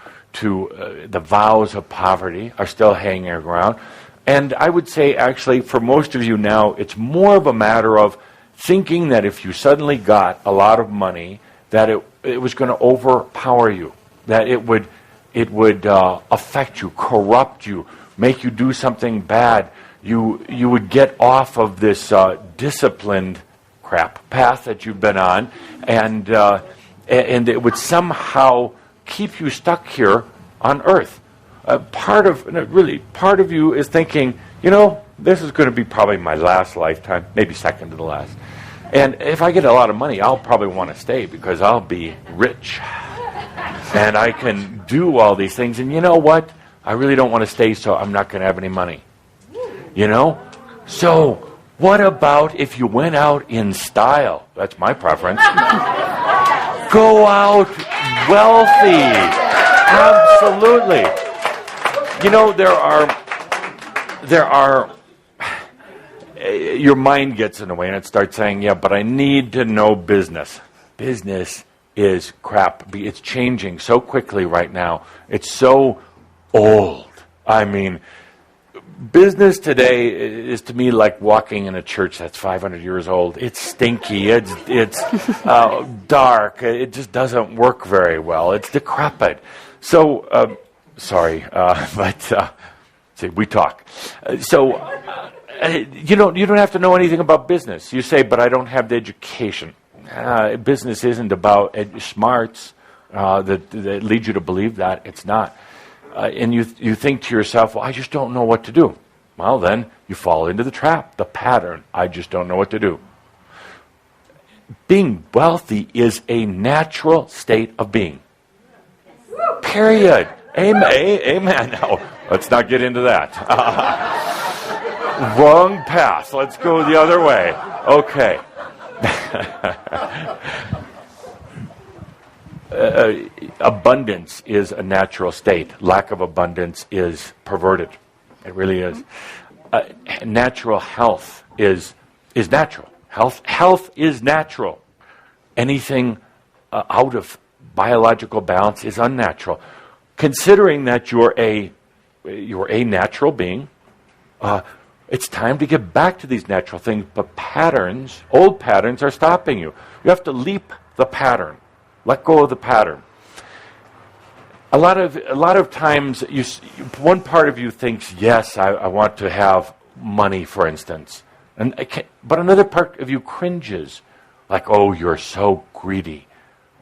the vows of poverty are still hanging around. And I would say, actually, for most of you now, it's more of a matter of thinking that if you suddenly got a lot of money, that it was going to overpower you, that it would affect you, corrupt you, make you do something bad. You would get off of this disciplined path that you've been on, and it would somehow keep you stuck here on Earth. Part of you is thinking, this is going to be probably my last lifetime, maybe second to the last. And if I get a lot of money, I'll probably want to stay because I'll be rich. And I can do all these things. And you know what? I really don't want to stay, so I'm not going to have any money. So what about if you went out in style? That's my preference. Go out wealthy. Absolutely. There are your mind gets in the way and it starts saying, yeah, but I need to know business. Business is crap. It's changing so quickly right now. It's so old. I mean, business today is to me like walking in a church that's 500 years old. It's stinky. It's dark. It just doesn't work very well. It's decrepit. So, sorry, but see, we talk. You don't have to know anything about business. You say, but I don't have the education. Business isn't about smarts that lead you to believe that. It's not. And you think to yourself, well, I just don't know what to do. Well, then you fall into the trap, the pattern. I just don't know what to do. Being wealthy is a natural state of being. Period. Amen. No, let's not get into that. Wrong path. Let's go the other way. Okay. Abundance is a natural state. Lack of abundance is perverted. It really is. Natural health is natural. Health is natural. Anything out of biological balance is unnatural. Considering that you're a natural being, it's time to get back to these natural things. But old patterns are stopping you. You have to leap the pattern. Let go of the pattern. A lot of times, one part of you thinks, yes, I want to have money, for instance, but another part of you cringes, like, oh, you're so greedy,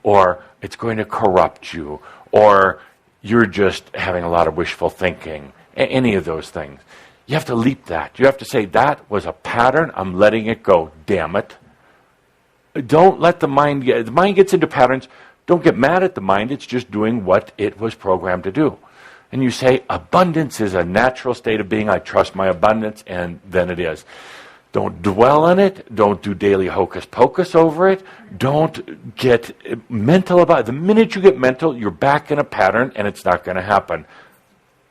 or it's going to corrupt you, or you're just having a lot of wishful thinking. Any of those things, you have to leap that. You have to say, that was a pattern. I'm letting it go. Damn it. Don't let the mind gets into patterns. Don't get mad at the mind. It's just doing what it was programmed to do. And you say, abundance is a natural state of being. I trust my abundance, and then it is. Don't dwell on it. Don't do daily hocus pocus over it. Don't get mental about it. The minute you get mental, you're back in a pattern, and it's not going to happen.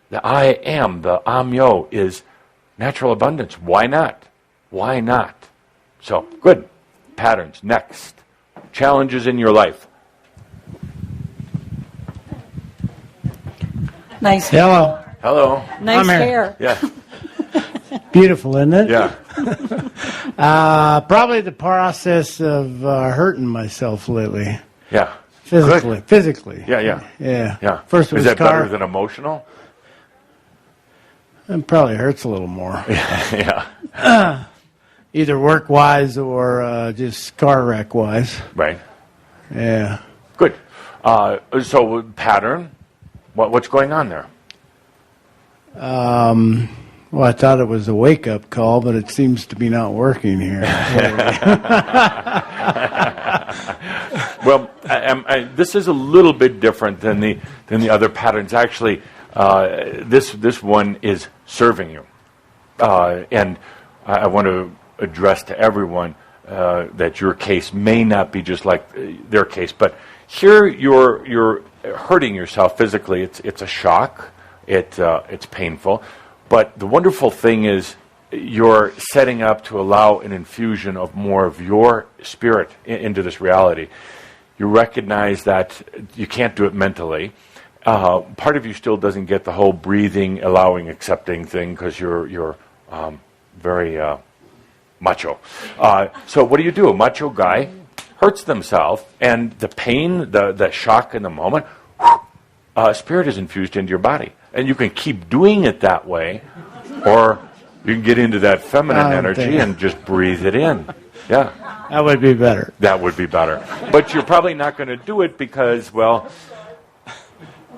The I am, the Amyo, is natural abundance. Why not? Why not? So, good. Patterns. Next. Challenges in your life. Nice. Hello. Hello. Nice hair. Yeah. Beautiful, isn't it? Yeah. Probably the process of hurting myself lately. Yeah. Physically. Good. Physically. Yeah. Yeah. First it was Is that car. better than emotional? It probably hurts a little more. Yeah. Either work-wise or just car wreck-wise. Right. Yeah. Good. So pattern. What's going on there? Well, I thought it was a wake-up call, but it seems to be not working here. Well, this is a little bit different than the other patterns. Actually, this one is serving you, and I want to address to everyone that your case may not be just like their case, but here you're hurting yourself physically. It's a shock. It's painful. But the wonderful thing is you're setting up to allow an infusion of more of your spirit into this reality. You recognize that you can't do it mentally. Part of you still doesn't get the whole breathing, allowing, accepting thing because you're very macho. So what do? A macho guy hurts themselves, and the pain, the shock in the moment, spirit is infused into your body. And you can keep doing it that way, or you can get into that feminine energy and just breathe it in. Yeah. That would be better. That would be better. But you're probably not going to do it because, well,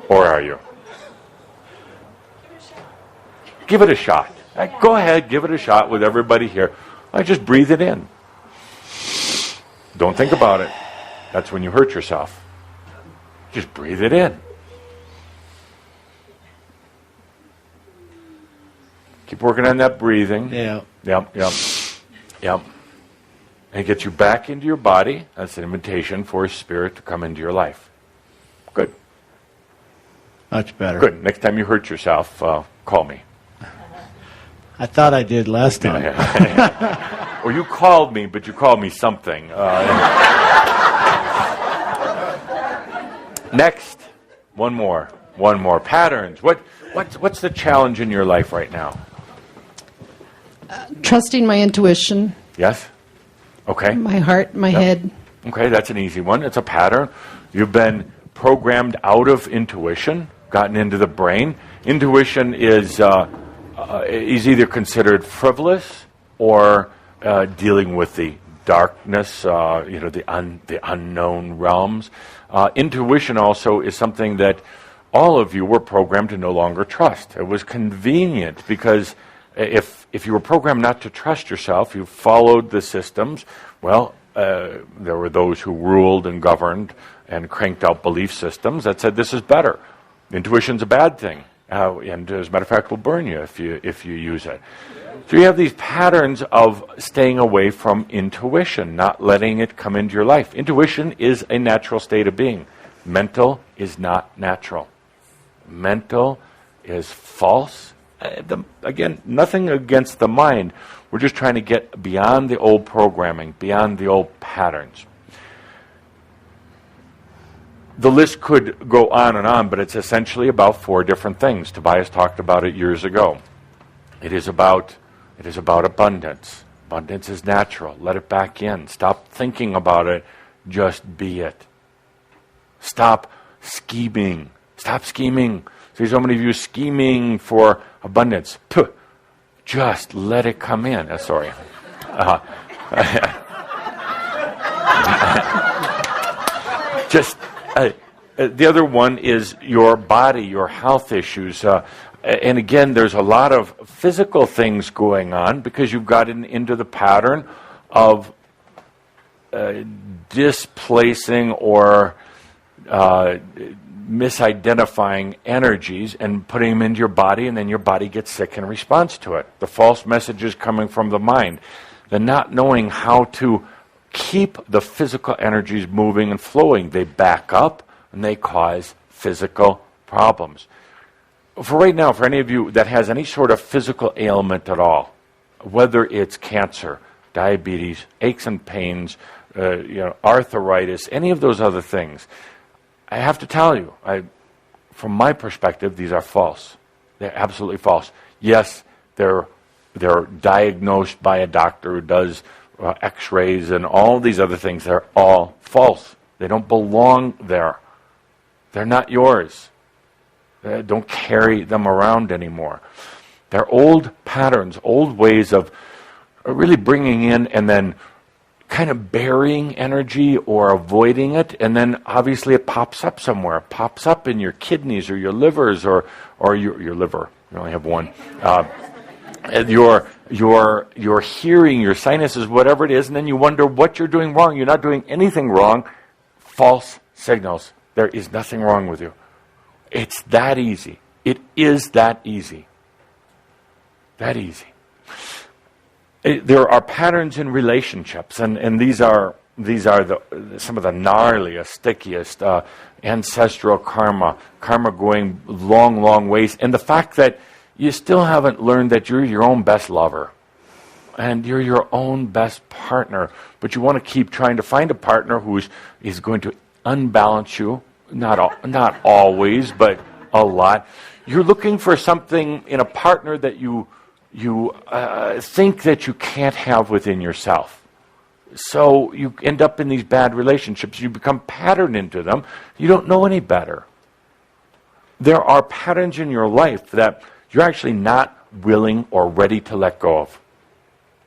or are you? Give it a shot. Go ahead, give it a shot with everybody here. Just breathe it in. Don't think about it. That's when you hurt yourself. Just breathe it in. Keep working on that breathing. Yeah. Yep. And it gets you back into your body. That's an invitation for spirit to come into your life. Good. Much better. Good. Next time you hurt yourself, call me. I thought I did last time. Or you called me, but you called me something. Next, one more. Patterns. What's the challenge in your life right now? Trusting my intuition. Yes? Okay. My heart, my head. Okay, that's an easy one. It's a pattern. You've been programmed out of intuition, gotten into the brain. Intuition is either considered frivolous or dealing with the darkness, the unknown realms. Intuition also is something that all of you were programmed to no longer trust. It was convenient because if you were programmed not to trust yourself, you followed the systems, well, there were those who ruled and governed and cranked out belief systems that said this is better. Intuition's a bad thing. And as a matter of fact, will burn you if you use it. So you have these patterns of staying away from intuition, not letting it come into your life. Intuition is a natural state of being. Mental is not natural. Mental is false. Again, nothing against the mind. We're just trying to get beyond the old programming, beyond the old patterns. The list could go on and on, but it's essentially about 4 different things. Tobias talked about it years ago. It is about abundance. Abundance is natural. Let it back in. Stop thinking about it. Just be it. Stop scheming. Stop scheming. See so many of you scheming for abundance. Puh. Just let it come in. Sorry. The other one is your body, your health issues. And again, there's a lot of physical things going on because you've gotten into the pattern of displacing or misidentifying energies and putting them into your body, and then your body gets sick in response to it. The false messages coming from the mind. The not knowing how to keep the physical energies moving and flowing. They back up and they cause physical problems. For right now, for any of you that has any sort of physical ailment at all, whether it's cancer, diabetes, aches and pains, arthritis, any of those other things, I have to tell you, from my perspective, these are false. They're absolutely false. Yes, they're diagnosed by a doctor who does x-rays and all these other things. They're all false. They don't belong there. They're not yours. Don't carry them around anymore. They're old patterns, old ways of really bringing in and then kind of burying energy or avoiding it, and then obviously it pops up somewhere. It pops up in your kidneys or your livers or your liver. You only have one. Your hearing, your sinuses, whatever it is, and then you wonder what you're doing wrong. You're not doing anything wrong. False signals. There is nothing wrong with you. It's that easy. It is that easy. That easy. There are patterns in relationships, and these are some of the gnarliest, stickiest ancestral karma going long, long ways, and the fact that you still haven't learned that you're your own best lover, and you're your own best partner, but you want to keep trying to find a partner who is going to unbalance you. Not always, but a lot. You're looking for something in a partner that you think that you can't have within yourself. So you end up in these bad relationships. You become patterned into them. You don't know any better. There are patterns in your life that you're actually not willing or ready to let go of.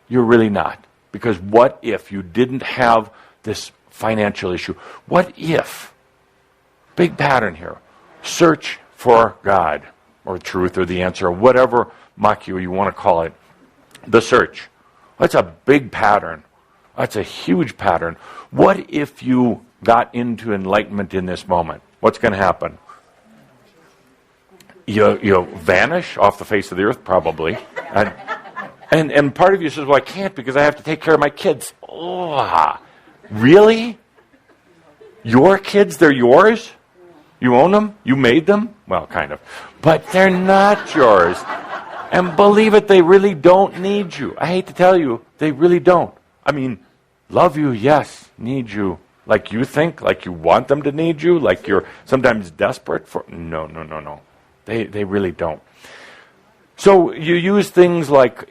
You're really not. Because what if you didn't have this financial issue? What if? Big pattern here. Search for God or truth or the answer or whatever Magii you want to call it. The search. That's a big pattern. That's a huge pattern. What if you got into enlightenment in this moment? What's going to happen? You'll vanish off the face of the earth, probably. And part of you says, well, I can't because I have to take care of my kids. Oh, really? Your kids, they're yours? You own them? You made them? Well, kind of. But they're not yours. And believe it, they really don't need you. I hate to tell you, they really don't. I mean, love you, yes. Need you, Like you think, like you want them to need you, like you're sometimes desperate for. No. They really don't. So you use things like,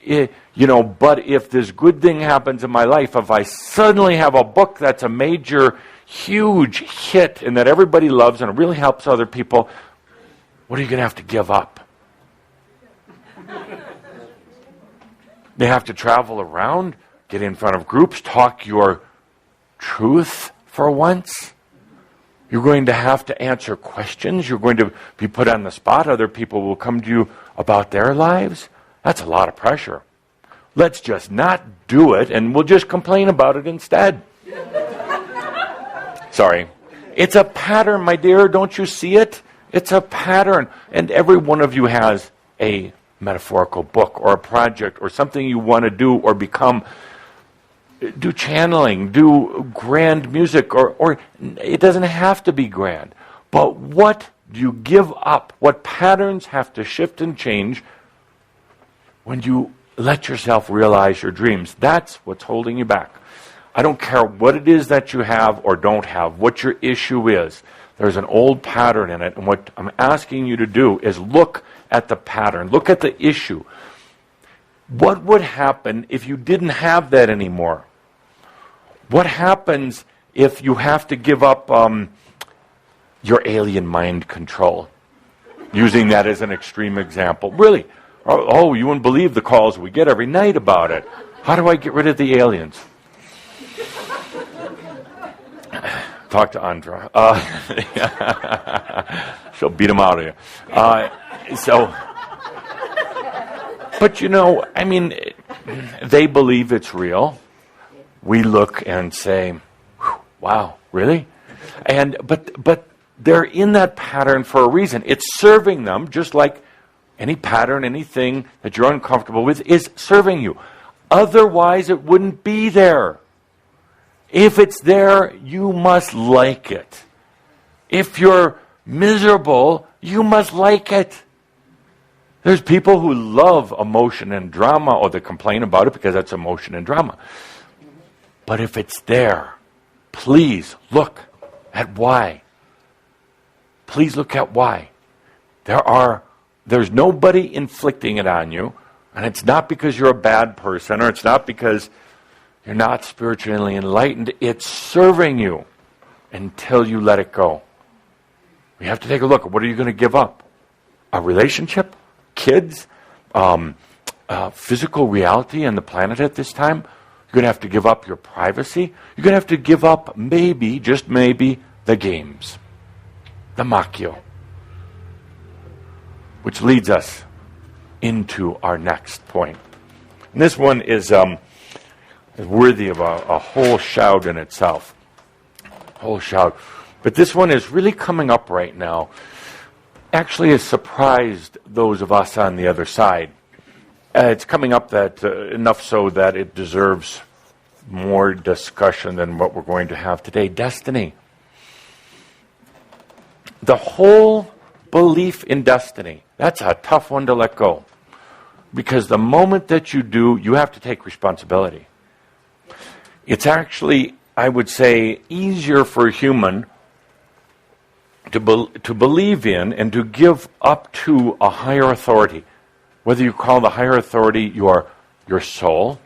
but if this good thing happens in my life, if I suddenly have a book that's a major, huge hit and that everybody loves and it really helps other people, what are you going to have to give up? They have to travel around, get in front of groups, talk your truth for once. You're going to have to answer questions. You're going to be put on the spot. Other people will come to you about their lives. That's a lot of pressure. Let's just not do it, and we'll just complain about it instead. Sorry. It's a pattern, my dear. Don't you see it? It's a pattern. And every one of you has a metaphorical book or a project or something you want to do or become. Do channeling, do grand music, or it doesn't have to be grand. But what do you give up? What patterns have to shift and change when you let yourself realize your dreams? That's what's holding you back. I don't care what it is that you have or don't have, what your issue is. There's an old pattern in it, and what I'm asking you to do is look at the pattern, look at the issue. What would happen if you didn't have that anymore? What happens if you have to give up your alien mind control? Using that as an extreme example. Really. Oh, you wouldn't believe the calls we get every night about it. How do I get rid of the aliens? Talk to Andra. She'll beat them out of you. But they believe it's real. We look and say, wow, really? But they're in that pattern for a reason. It's serving them, just like any pattern, anything that you're uncomfortable with is serving you. Otherwise, it wouldn't be there. If it's there, you must like it. If you're miserable, you must like it. There's people who love emotion and drama, or they complain about it because that's emotion and drama. But if it's there, please look at why. Please look at why. There's nobody inflicting it on you, and it's not because you're a bad person, or it's not because you're not spiritually enlightened. It's serving you until you let it go. You have to take a look at what are you going to give up? A relationship? Kids? Physical reality and the planet at this time? You're going to have to give up your privacy. You're going to have to give up maybe, just maybe, the games. The macchio. Which leads us into our next point. And this one is worthy of a whole shout in itself. Whole shout. But this one is really coming up right now. Actually has surprised those of us on the other side. It's coming up that enough so that it deserves more discussion than what we're going to have today. Destiny. The whole belief in destiny, that's a tough one to let go. Because the moment that you do, you have to take responsibility. It's actually, I would say, easier for a human to believe in and to give up to a higher authority. Whether you call the higher authority your soul,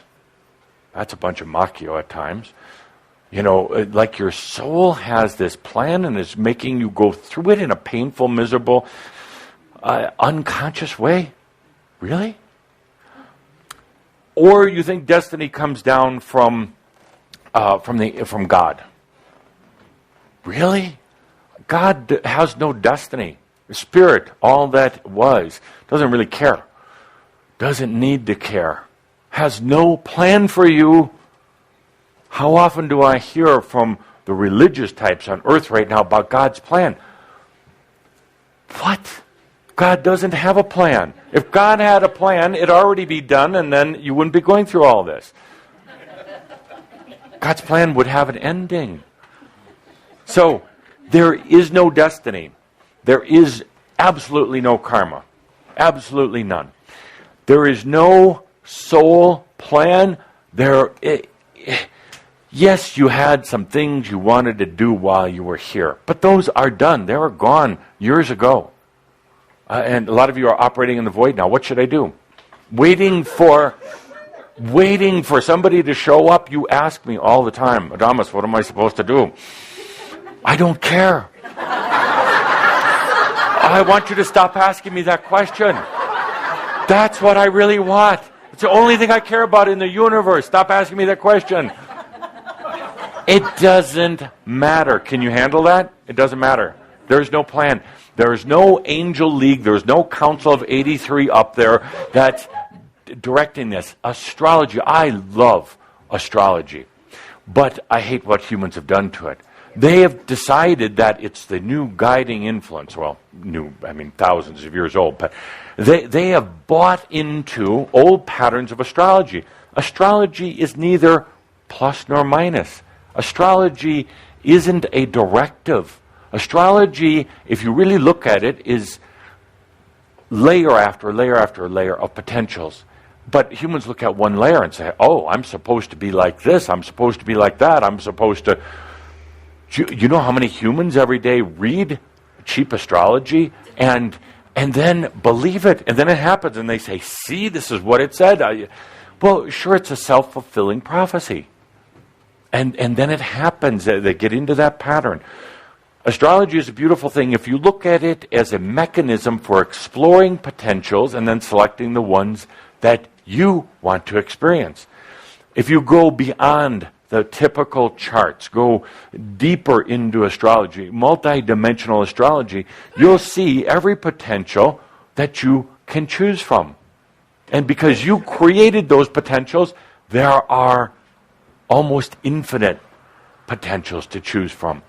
that's a bunch of macchio at times. Like your soul has this plan and is making you go through it in a painful, miserable, unconscious way. Really? Or you think destiny comes down from God. Really? God has no destiny. The Spirit, all that was, doesn't really care. Doesn't need to care. Has no plan for you. How often do I hear from the religious types on earth right now about God's plan? What? God doesn't have a plan. If God had a plan, it'd already be done, and then you wouldn't be going through all this. God's plan would have an ending. So, there is no destiny. There is absolutely no karma. Absolutely none. There is no soul plan. Yes, you had some things you wanted to do while you were here, but those are done. They were gone years ago. And a lot of you are operating in the void now. What should I do? Waiting for somebody to show up. You ask me all the time, Adamus, what am I supposed to do? I don't care. I want you to stop asking me that question. That's what I really want. It's the only thing I care about in the universe. Stop asking me that question. It doesn't matter. Can you handle that? It doesn't matter. There's no plan. There's no angel league. There's no council of 83 up there that's directing this. Astrology. I love astrology. But I hate what humans have done to it. They have decided that it's the new guiding influence. Well, new, I mean thousands of years old. But they have bought into old patterns of astrology. Astrology is neither plus nor minus. Astrology isn't a directive. Astrology, if you really look at it, is layer after layer after layer of potentials. But humans look at one layer and say, oh, I'm supposed to be like this, I'm supposed to be like that, I'm supposed to... You know how many humans every day read cheap astrology and then believe it, and then it happens, and they say, see, this is what it said. Well, sure, it's a self-fulfilling prophecy. And then it happens. They get into that pattern. Astrology is a beautiful thing if you look at it as a mechanism for exploring potentials and then selecting the ones that you want to experience. If you go beyond the typical charts, go deeper into astrology, multidimensional astrology, you'll see every potential that you can choose from. And because you created those potentials, there are almost infinite potentials to choose from.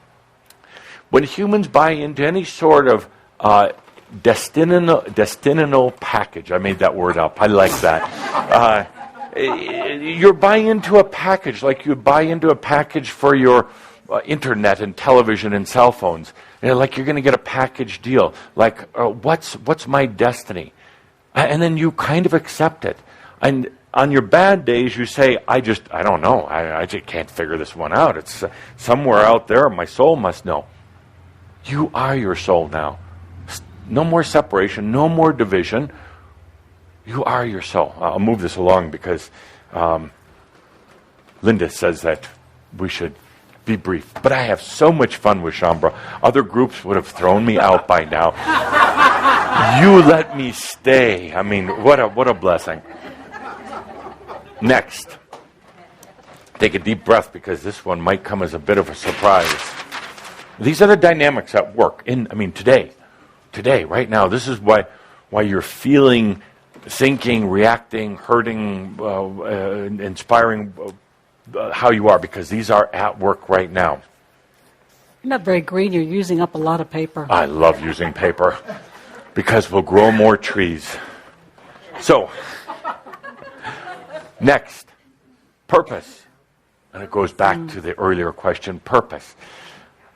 When humans buy into any sort of destinal package, I made that word up, I like that. You're buying into a package like you buy into a package for your internet and television and cell phones. Like you're going to get a package deal. Like, what's my destiny? And then you kind of accept it. And on your bad days, you say, I don't know. I just can't figure this one out. It's somewhere out there. My soul must know. You are your soul now. No more separation, no more division. You are your soul. I'll move this along because Linda says that we should be brief. But I have so much fun with Shambra. Other groups would have thrown me out by now. You let me stay. I mean, what a blessing. Next. Take a deep breath because this one might come as a bit of a surprise. These are the dynamics at work today, right now. This is why you're feeling, thinking, reacting, hurting, inspiring how you are, because these are at work right now. You're not very green. You're using up a lot of paper. I love using paper because we'll grow more trees. So, next, purpose. And it goes back to the earlier question, purpose.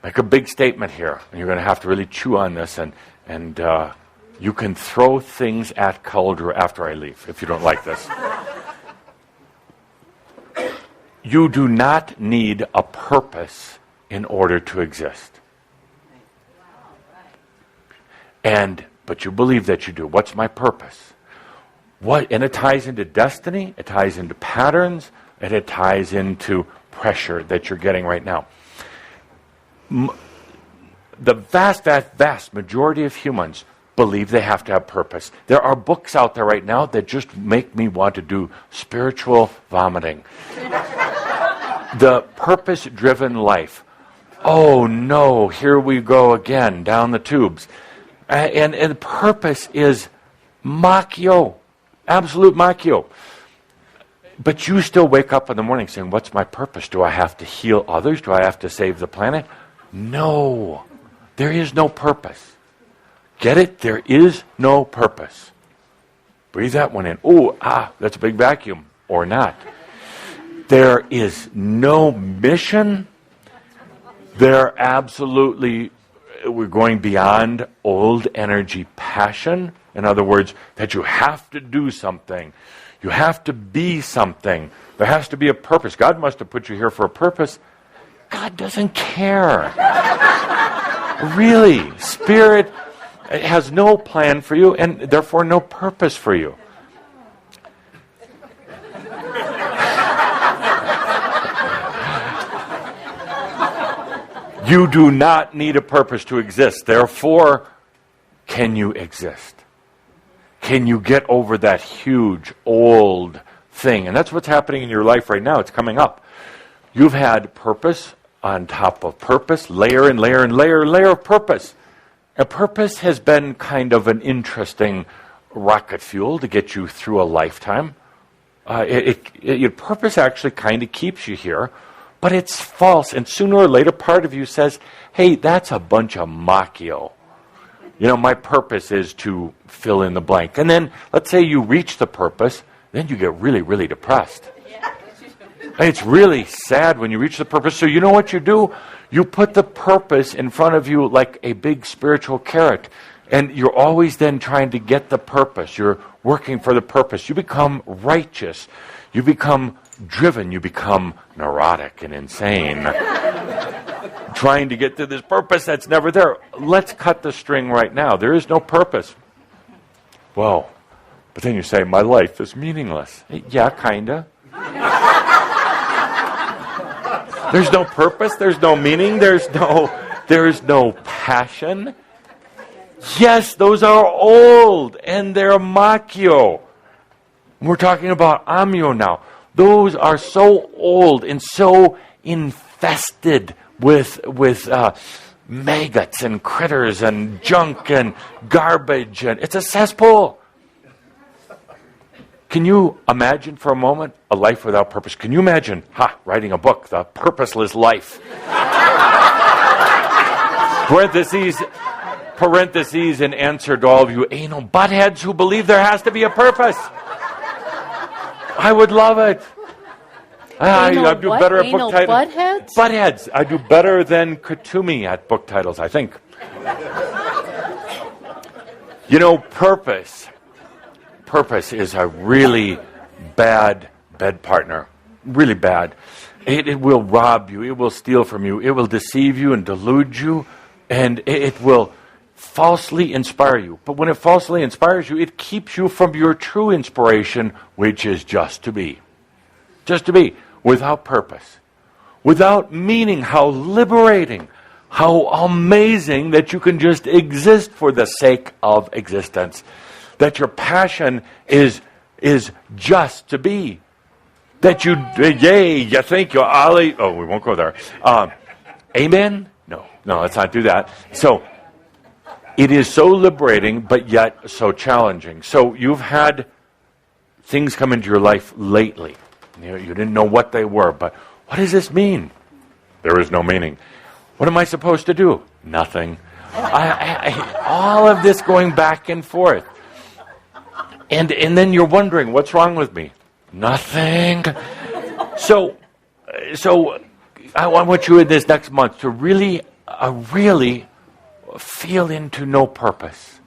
Make a big statement here, and you're going to have to really chew on this, and you can throw things at Cauldre after I leave if you don't like this. You do not need a purpose in order to exist. But you believe that you do. What's my purpose? And it ties into destiny, it ties into patterns, and it ties into pressure that you're getting right now. The vast majority of humans believe they have to have purpose. There are books out there right now that just make me want to do spiritual vomiting. The purpose-driven life. Oh no, here we go again, down the tubes. And purpose is macchio, absolute macchio. But you still wake up in the morning saying, what's my purpose? Do I have to heal others? Do I have to save the planet? No, there is no purpose. Get it? There is no purpose. Breathe that one in. That's a big vacuum. Or not. There is no mission. We're going beyond old energy passion. In other words, that you have to do something. You have to be something. There has to be a purpose. God must have put you here for a purpose. God doesn't care. Really. Spirit has no plan for you and therefore no purpose for you. You do not need a purpose to exist. Therefore, can you exist? Can you get over that huge, old thing? And that's what's happening in your life right now. It's coming up. You've had purpose on top of purpose, layer and layer and layer and layer of purpose. A purpose has been kind of an interesting rocket fuel to get you through a lifetime. Your purpose actually kind of keeps you here, but it's false. And sooner or later, part of you says, hey, that's a bunch of macchio. My purpose is to fill in the blank. And then, let's say you reach the purpose, then you get really, really depressed. And it's really sad when you reach the purpose. So you know what you do? You put the purpose in front of you like a big spiritual carrot. And you're always then trying to get the purpose. You're working for the purpose. You become righteous. You become driven. You become neurotic and insane. Trying to get to this purpose that's never there. Let's cut the string right now. There is no purpose. Well, but then you say, my life is meaningless. Yeah, kinda. There's no purpose, there's no meaning, there is no passion. Yes, those are old and they're macchio. We're talking about amio now. Those are so old and so infested with maggots and critters and junk and garbage, and it's a cesspool. Can you imagine for a moment a life without purpose? Can you imagine, writing a book, The Purposeless Life? parentheses in answer to all of you anal buttheads who believe there has to be a purpose. I would love it. I do better at book titles. Buttheads? Buttheads. I do better than Katumi at book titles, I think. Purpose. Purpose is a really bad bed partner. Really bad. It will rob you. It will steal from you. It will deceive you and delude you. And it will falsely inspire you. But when it falsely inspires you, it keeps you from your true inspiration, which is just to be. Just to be. Without purpose. Without meaning. How liberating. How amazing that you can just exist for the sake of existence. That your passion is just to be. That you think you're Ali. Oh, we won't go there. Amen? No, let's not do that. So, it is so liberating, but yet so challenging. So, you've had things come into your life lately. You didn't know what they were, but what does this mean? There is no meaning. What am I supposed to do? Nothing. All of this going back and forth. And then you're wondering, what's wrong with me? Nothing. So I want you in this next month to really feel into no purpose.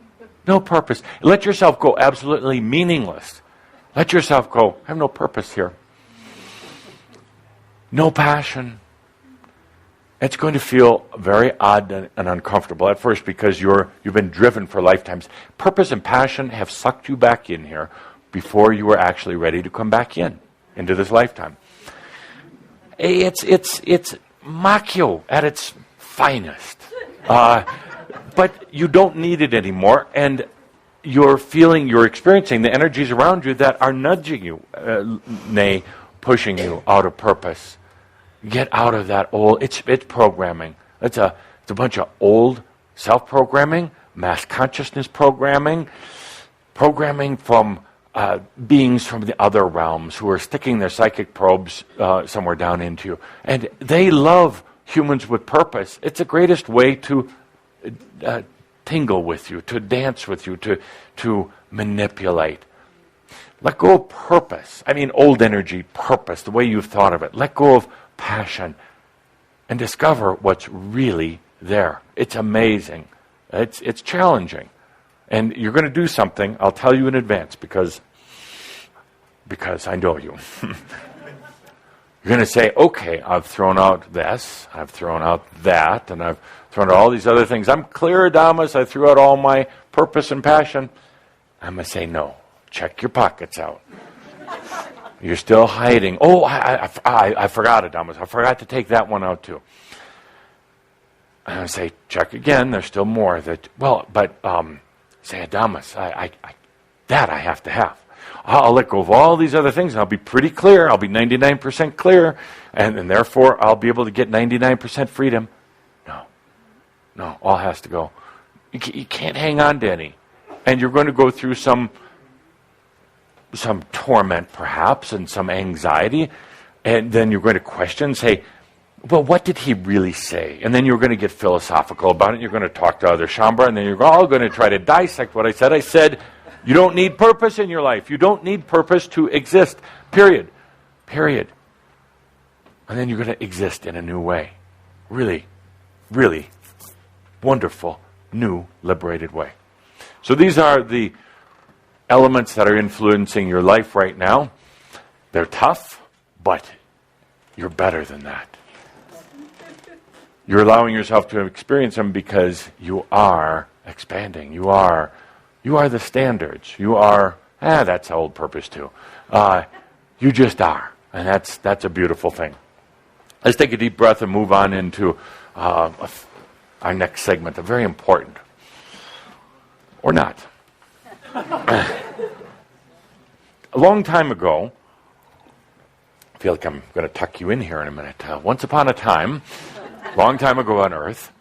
No purpose. Let yourself go absolutely meaningless. Let yourself go, I have no purpose here. No passion. It's going to feel very odd and uncomfortable at first because you've been driven for lifetimes. Purpose and passion have sucked you back in here before you were actually ready to come back into this lifetime. It's macchio at its finest. But you don't need it anymore, and you're experiencing the energies around you that are nudging you, pushing you out of purpose. Get out of that old, it's programming. It's a bunch of old self-programming, mass consciousness programming from beings from the other realms who are sticking their psychic probes somewhere down into you. And they love humans with purpose. It's the greatest way to tingle with you, to dance with you, to manipulate. Let go of purpose. I mean, old energy, purpose, the way you've thought of it. Let go of passion and discover what's really there. It's amazing. It's challenging. And you're going to do something, I'll tell you in advance, because because I know you. You're going to say, okay, I've thrown out this, I've thrown out that, and I've thrown out all these other things. I'm clear, Adamus. I threw out all my purpose and passion. I'm going to say, no. Check your pockets out. You're still hiding. Oh, I forgot, Adamus. I forgot to take that one out too. I'm going to say, check again. There's still more. Say, Adamus, that I have to have. I'll let go of all these other things, and I'll be pretty clear. I'll be 99% clear, and therefore I'll be able to get 99% freedom. No, all has to go. You can't hang on to any. And you're going to go through some torment, perhaps, and some anxiety, and then you're going to question, say, well, what did he really say? And then you're going to get philosophical about it. You're going to talk to other Shambra, and then you're all going to try to dissect what I said. I said, you don't need purpose in your life. You don't need purpose to exist, period. And then you're going to exist in a new way. Really, really wonderful, new, liberated way. So these are the elements that are influencing your life right now. They're tough, but you're better than that. You're allowing yourself to experience them because you are expanding. You are the standards. You are, that's old purpose too. You just are. And that's a beautiful thing. Let's take a deep breath and move on into our next segment, a very important, or not. A long time ago, I feel like I'm going to tuck you in here in a minute. Once upon a time, long time ago on Earth,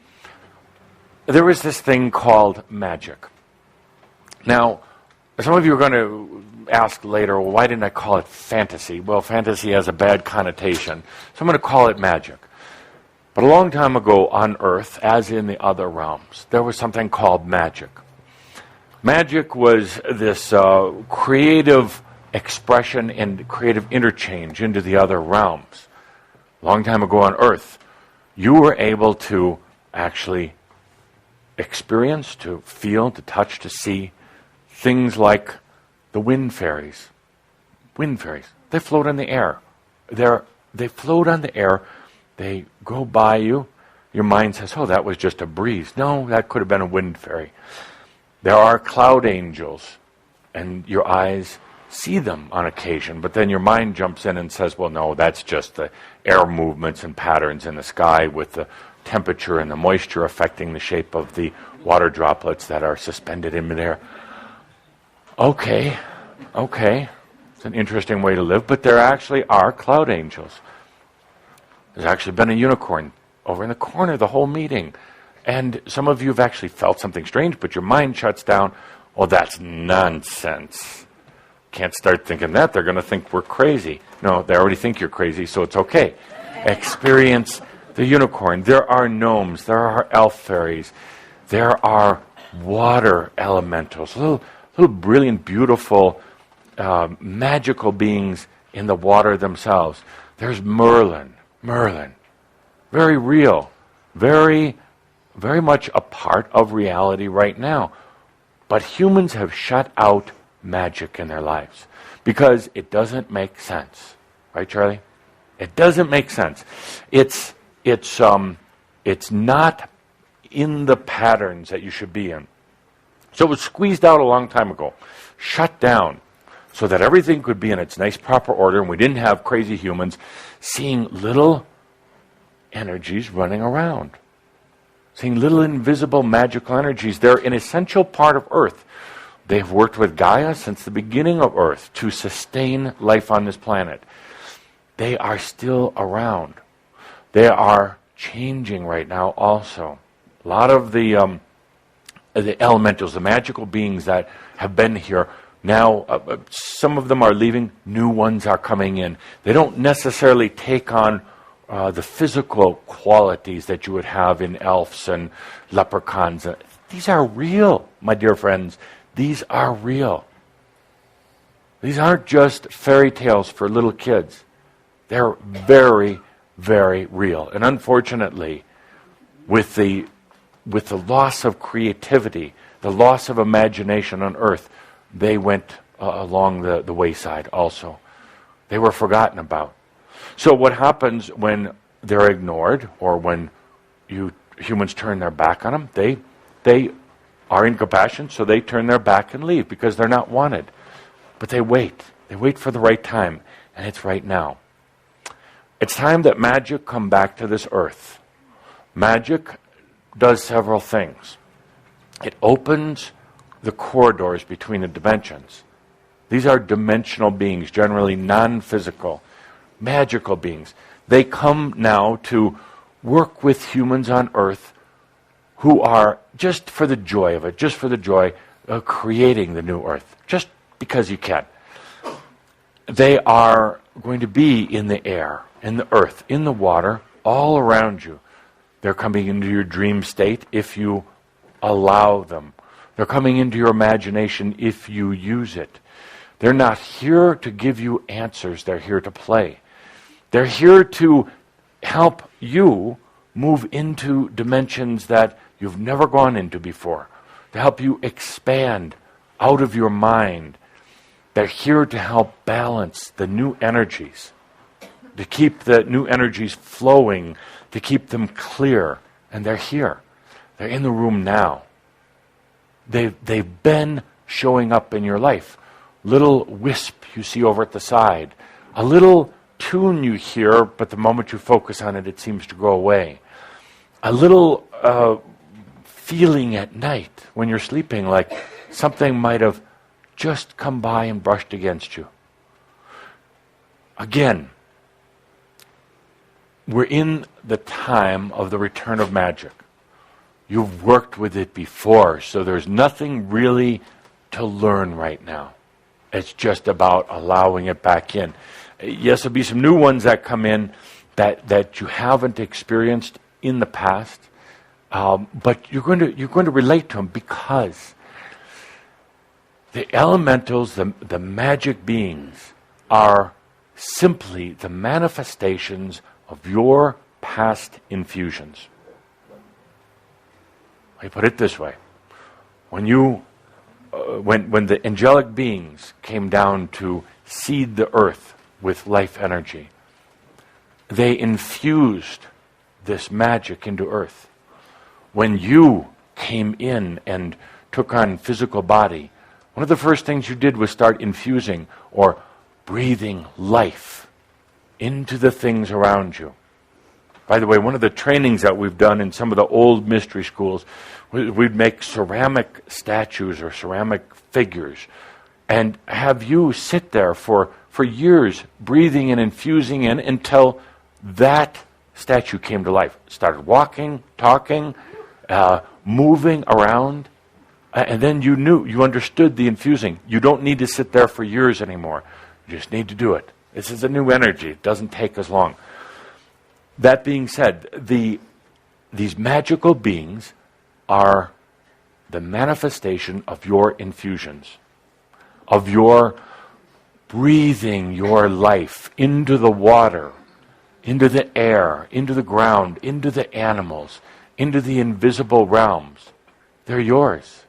there was this thing called magic. Now, some of you are going to ask later, well, why didn't I call it fantasy? Well, fantasy has a bad connotation, so I'm going to call it magic. But a long time ago on Earth, as in the other realms, there was something called magic. Magic was this creative expression and creative interchange into the other realms. A long time ago on Earth, you were able to actually experience, to feel, to touch, to see things like the wind fairies. Wind fairies. They float in the air. They float on the air. They go by you. Your mind says, oh, that was just a breeze. No, that could have been a wind fairy. There are cloud angels, and your eyes see them on occasion, but then your mind jumps in and says, well, no, that's just the air movements and patterns in the sky with the temperature and the moisture affecting the shape of the water droplets that are suspended in midair. Okay. It's an interesting way to live, but there actually are cloud angels. There's actually been a unicorn over in the corner the whole meeting. And some of you have actually felt something strange, but your mind shuts down. Oh, that's nonsense. Can't start thinking that. They're going to think we're crazy. No, they already think you're crazy, so it's okay. Experience the unicorn. There are gnomes. There are elf fairies. There are water elementals. Little brilliant, beautiful, magical beings in the water themselves. There's Merlin. Very real. Very much a part of reality right now. But humans have shut out magic in their lives because it doesn't make sense. Right, Charlie? It doesn't make sense. It's not in the patterns that you should be in. So it was squeezed out a long time ago, shut down, so that everything could be in its nice proper order, and we didn't have crazy humans seeing little energies running around. Seeing little invisible magical energies. They're an essential part of Earth. They've worked with Gaia since the beginning of Earth to sustain life on this planet. They are still around. They are changing right now also. A lot of the elementals, the magical beings that have been here, now some of them are leaving, new ones are coming in. They don't necessarily take on the physical qualities that you would have in elves and leprechauns. These are real, my dear friends. These are real. These aren't just fairy tales for little kids. They're very, very real. And unfortunately, with the loss of creativity, the loss of imagination on Earth, they went along the wayside also. They were forgotten about. So what happens when they're ignored, or when humans turn their back on them? They are incompassionate, so they turn their back and leave because they're not wanted. But they wait. They wait for the right time, and it's right now. It's time that magic come back to this earth. Magic does several things. It opens the corridors between the dimensions. These are dimensional beings, generally non-physical, magical beings. They come now to work with humans on earth who are, just for the joy of it, just for the joy of creating the new earth, just because you can. They are going to be in the air, in the earth, in the water, all around you. They're coming into your dream state if you allow them. They're coming into your imagination if you use it. They're not here to give you answers. They're here to play. They're here to help you move into dimensions that you've never gone into before, to help you expand out of your mind. They're here to help balance the new energies, to keep the new energies flowing, to keep them clear. And they're here. They're in the room now. They've been showing up in your life. Little wisp you see over at the side. A little tune you hear, but the moment you focus on it, it seems to go away. A little feeling at night when you're sleeping, like something might have just come by and brushed against you. Again, we're in the time of the return of magic. You've worked with it before, so there's nothing really to learn right now. It's just about allowing it back in. Yes, there'll be some new ones that come in that you haven't experienced in the past, but you're going to relate to them because the elementals, the magic beings, are simply the manifestations of your past infusions. I put it this way: when the angelic beings came down to seed the earth with life energy, they infused this magic into earth. When you came in and took on physical body, one of the first things you did was start infusing or breathing life into the things around you. By the way, one of the trainings that we've done in some of the old mystery schools, we'd make ceramic statues or ceramic figures and have you sit there for years breathing and infusing in until that statue came to life. Started walking, talking, moving around, and then you understood the infusing. You don't need to sit there for years anymore. You just need to do it. This is a new energy. It doesn't take as long. That being said, these magical beings are the manifestation of your infusions, of your breathing your life into the water, into the air, into the ground, into the animals, into the invisible realms. They're yours.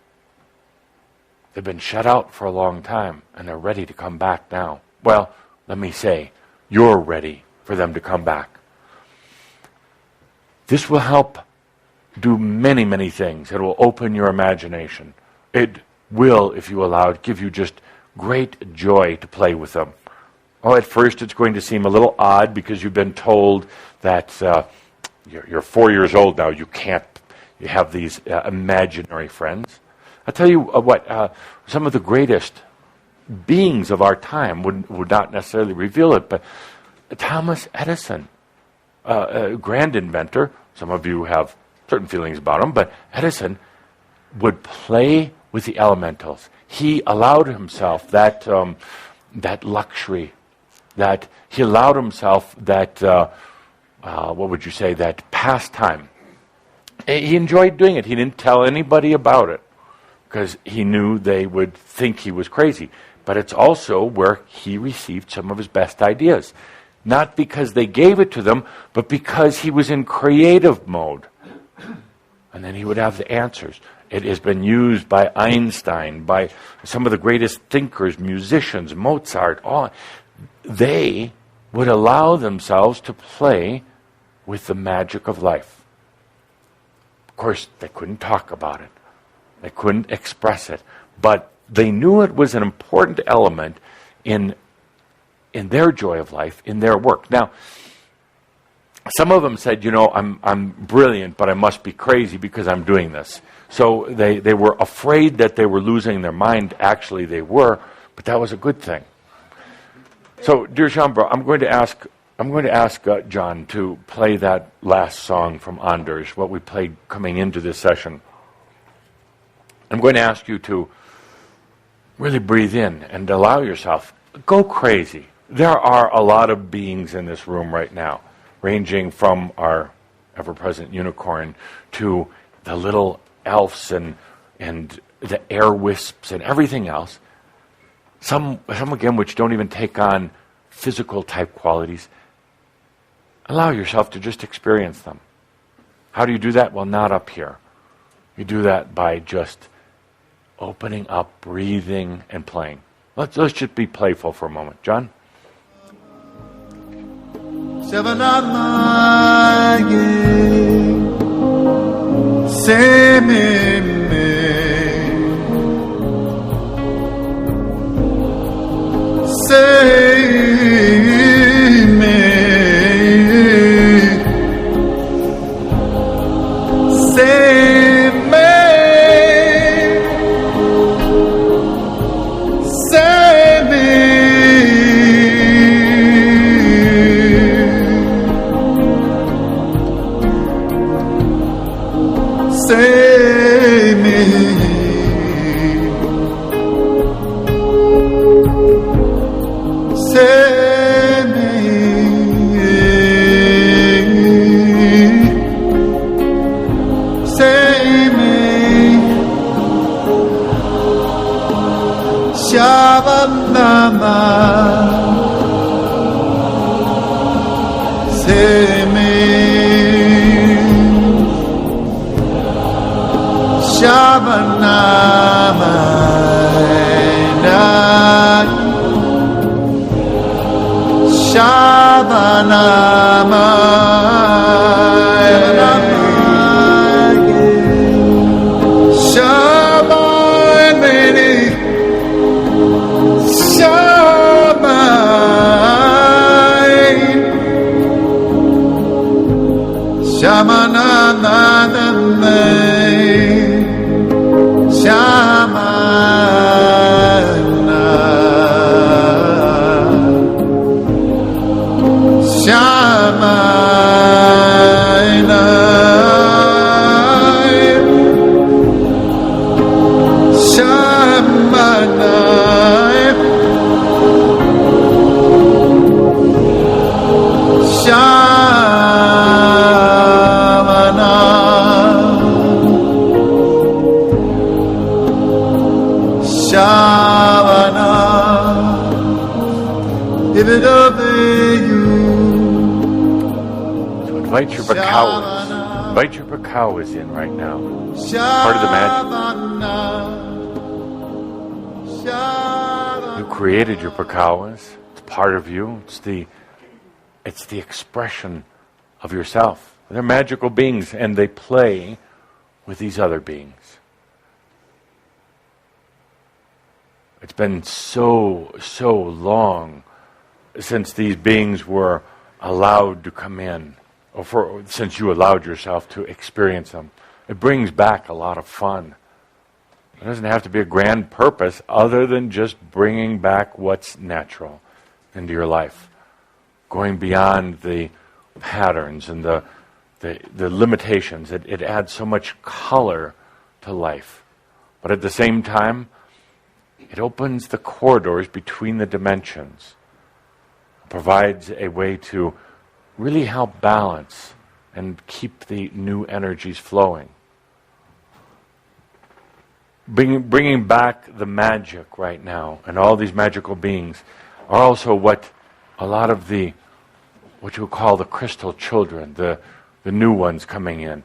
They've been shut out for a long time, and they're ready to come back now. Well, let me say, you're ready for them to come back. This will help do many, many things. It will open your imagination. It will, if you allow it, give you just great joy to play with them. Oh, at first it's going to seem a little odd because you've been told that you're 4 years old now. You have these imaginary friends. I'll tell you what, some of the greatest beings of our time would not necessarily reveal it, but Thomas Edison, a grand inventor, some of you have certain feelings about him, but Edison would play with the elementals. He allowed himself that luxury, that he allowed himself that, that pastime. He enjoyed doing it. He didn't tell anybody about it because he knew they would think he was crazy. But it's also where he received some of his best ideas. Not because they gave it to them, but because he was in creative mode. And then he would have the answers. It has been used by Einstein, by some of the greatest thinkers, musicians, Mozart, all. They would allow themselves to play with the magic of life. Of course, they couldn't talk about it. They couldn't express it. But they knew it was an important element in their joy of life, in their work. Now, some of them said, I'm brilliant, but I must be crazy because I'm doing this. So they were afraid that they were losing their mind. Actually, they were, but that was a good thing. So, dear Jean-Bro, I'm going to ask John to play that last song from Anders, what we played coming into this session. I'm going to ask you to really breathe in and allow yourself, go crazy. There are a lot of beings in this room right now, ranging from our ever-present unicorn to the little elves and the air wisps and everything else. Some again which don't even take on physical type qualities. Allow yourself to just experience them. How do you do that? Well, not up here. You do that by just opening up, breathing, and playing. Let's just be playful for a moment. John? Invite your Bakawas in right now. Part of the magic. You created your Bakawas. It's part of you. It's the expression of yourself. They're magical beings, and they play with these other beings. It's been so long since these beings were allowed to come in. Or since you allowed yourself to experience them. It brings back a lot of fun. It doesn't have to be a grand purpose other than just bringing back what's natural into your life. Going beyond the patterns and the limitations. It adds so much color to life. But at the same time, it opens the corridors between the dimensions. It provides a way to really help balance and keep the new energies flowing. Bringing back the magic right now, and all these magical beings are also what a lot of what you would call the crystal children, the new ones coming in.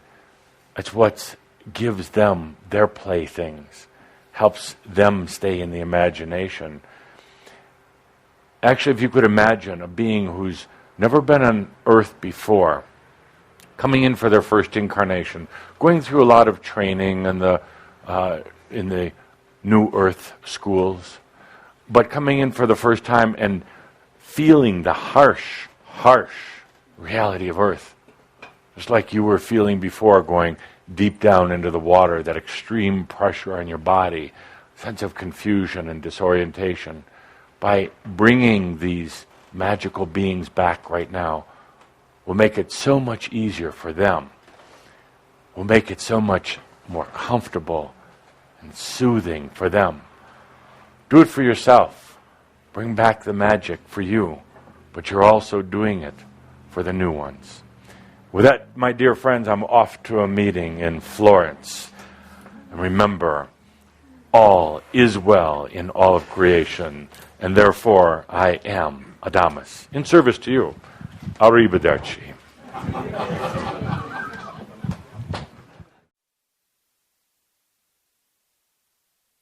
It's what gives them their playthings, helps them stay in the imagination. Actually, if you could imagine a being who's never been on Earth before, coming in for their first incarnation, going through a lot of training in the New Earth schools, but coming in for the first time and feeling the harsh reality of Earth. Just like you were feeling before, going deep down into the water, that extreme pressure on your body, sense of confusion and disorientation. By bringing these magical beings back right now, will make it so much easier for them. Will make it so much more comfortable and soothing for them. Do it for yourself. Bring back the magic for you, but you're also doing it for the new ones. With that, my dear friends, I'm off to a meeting in Florence. And remember, all is well in all of creation, and therefore I am Adamus, in service to you. Arrivederci.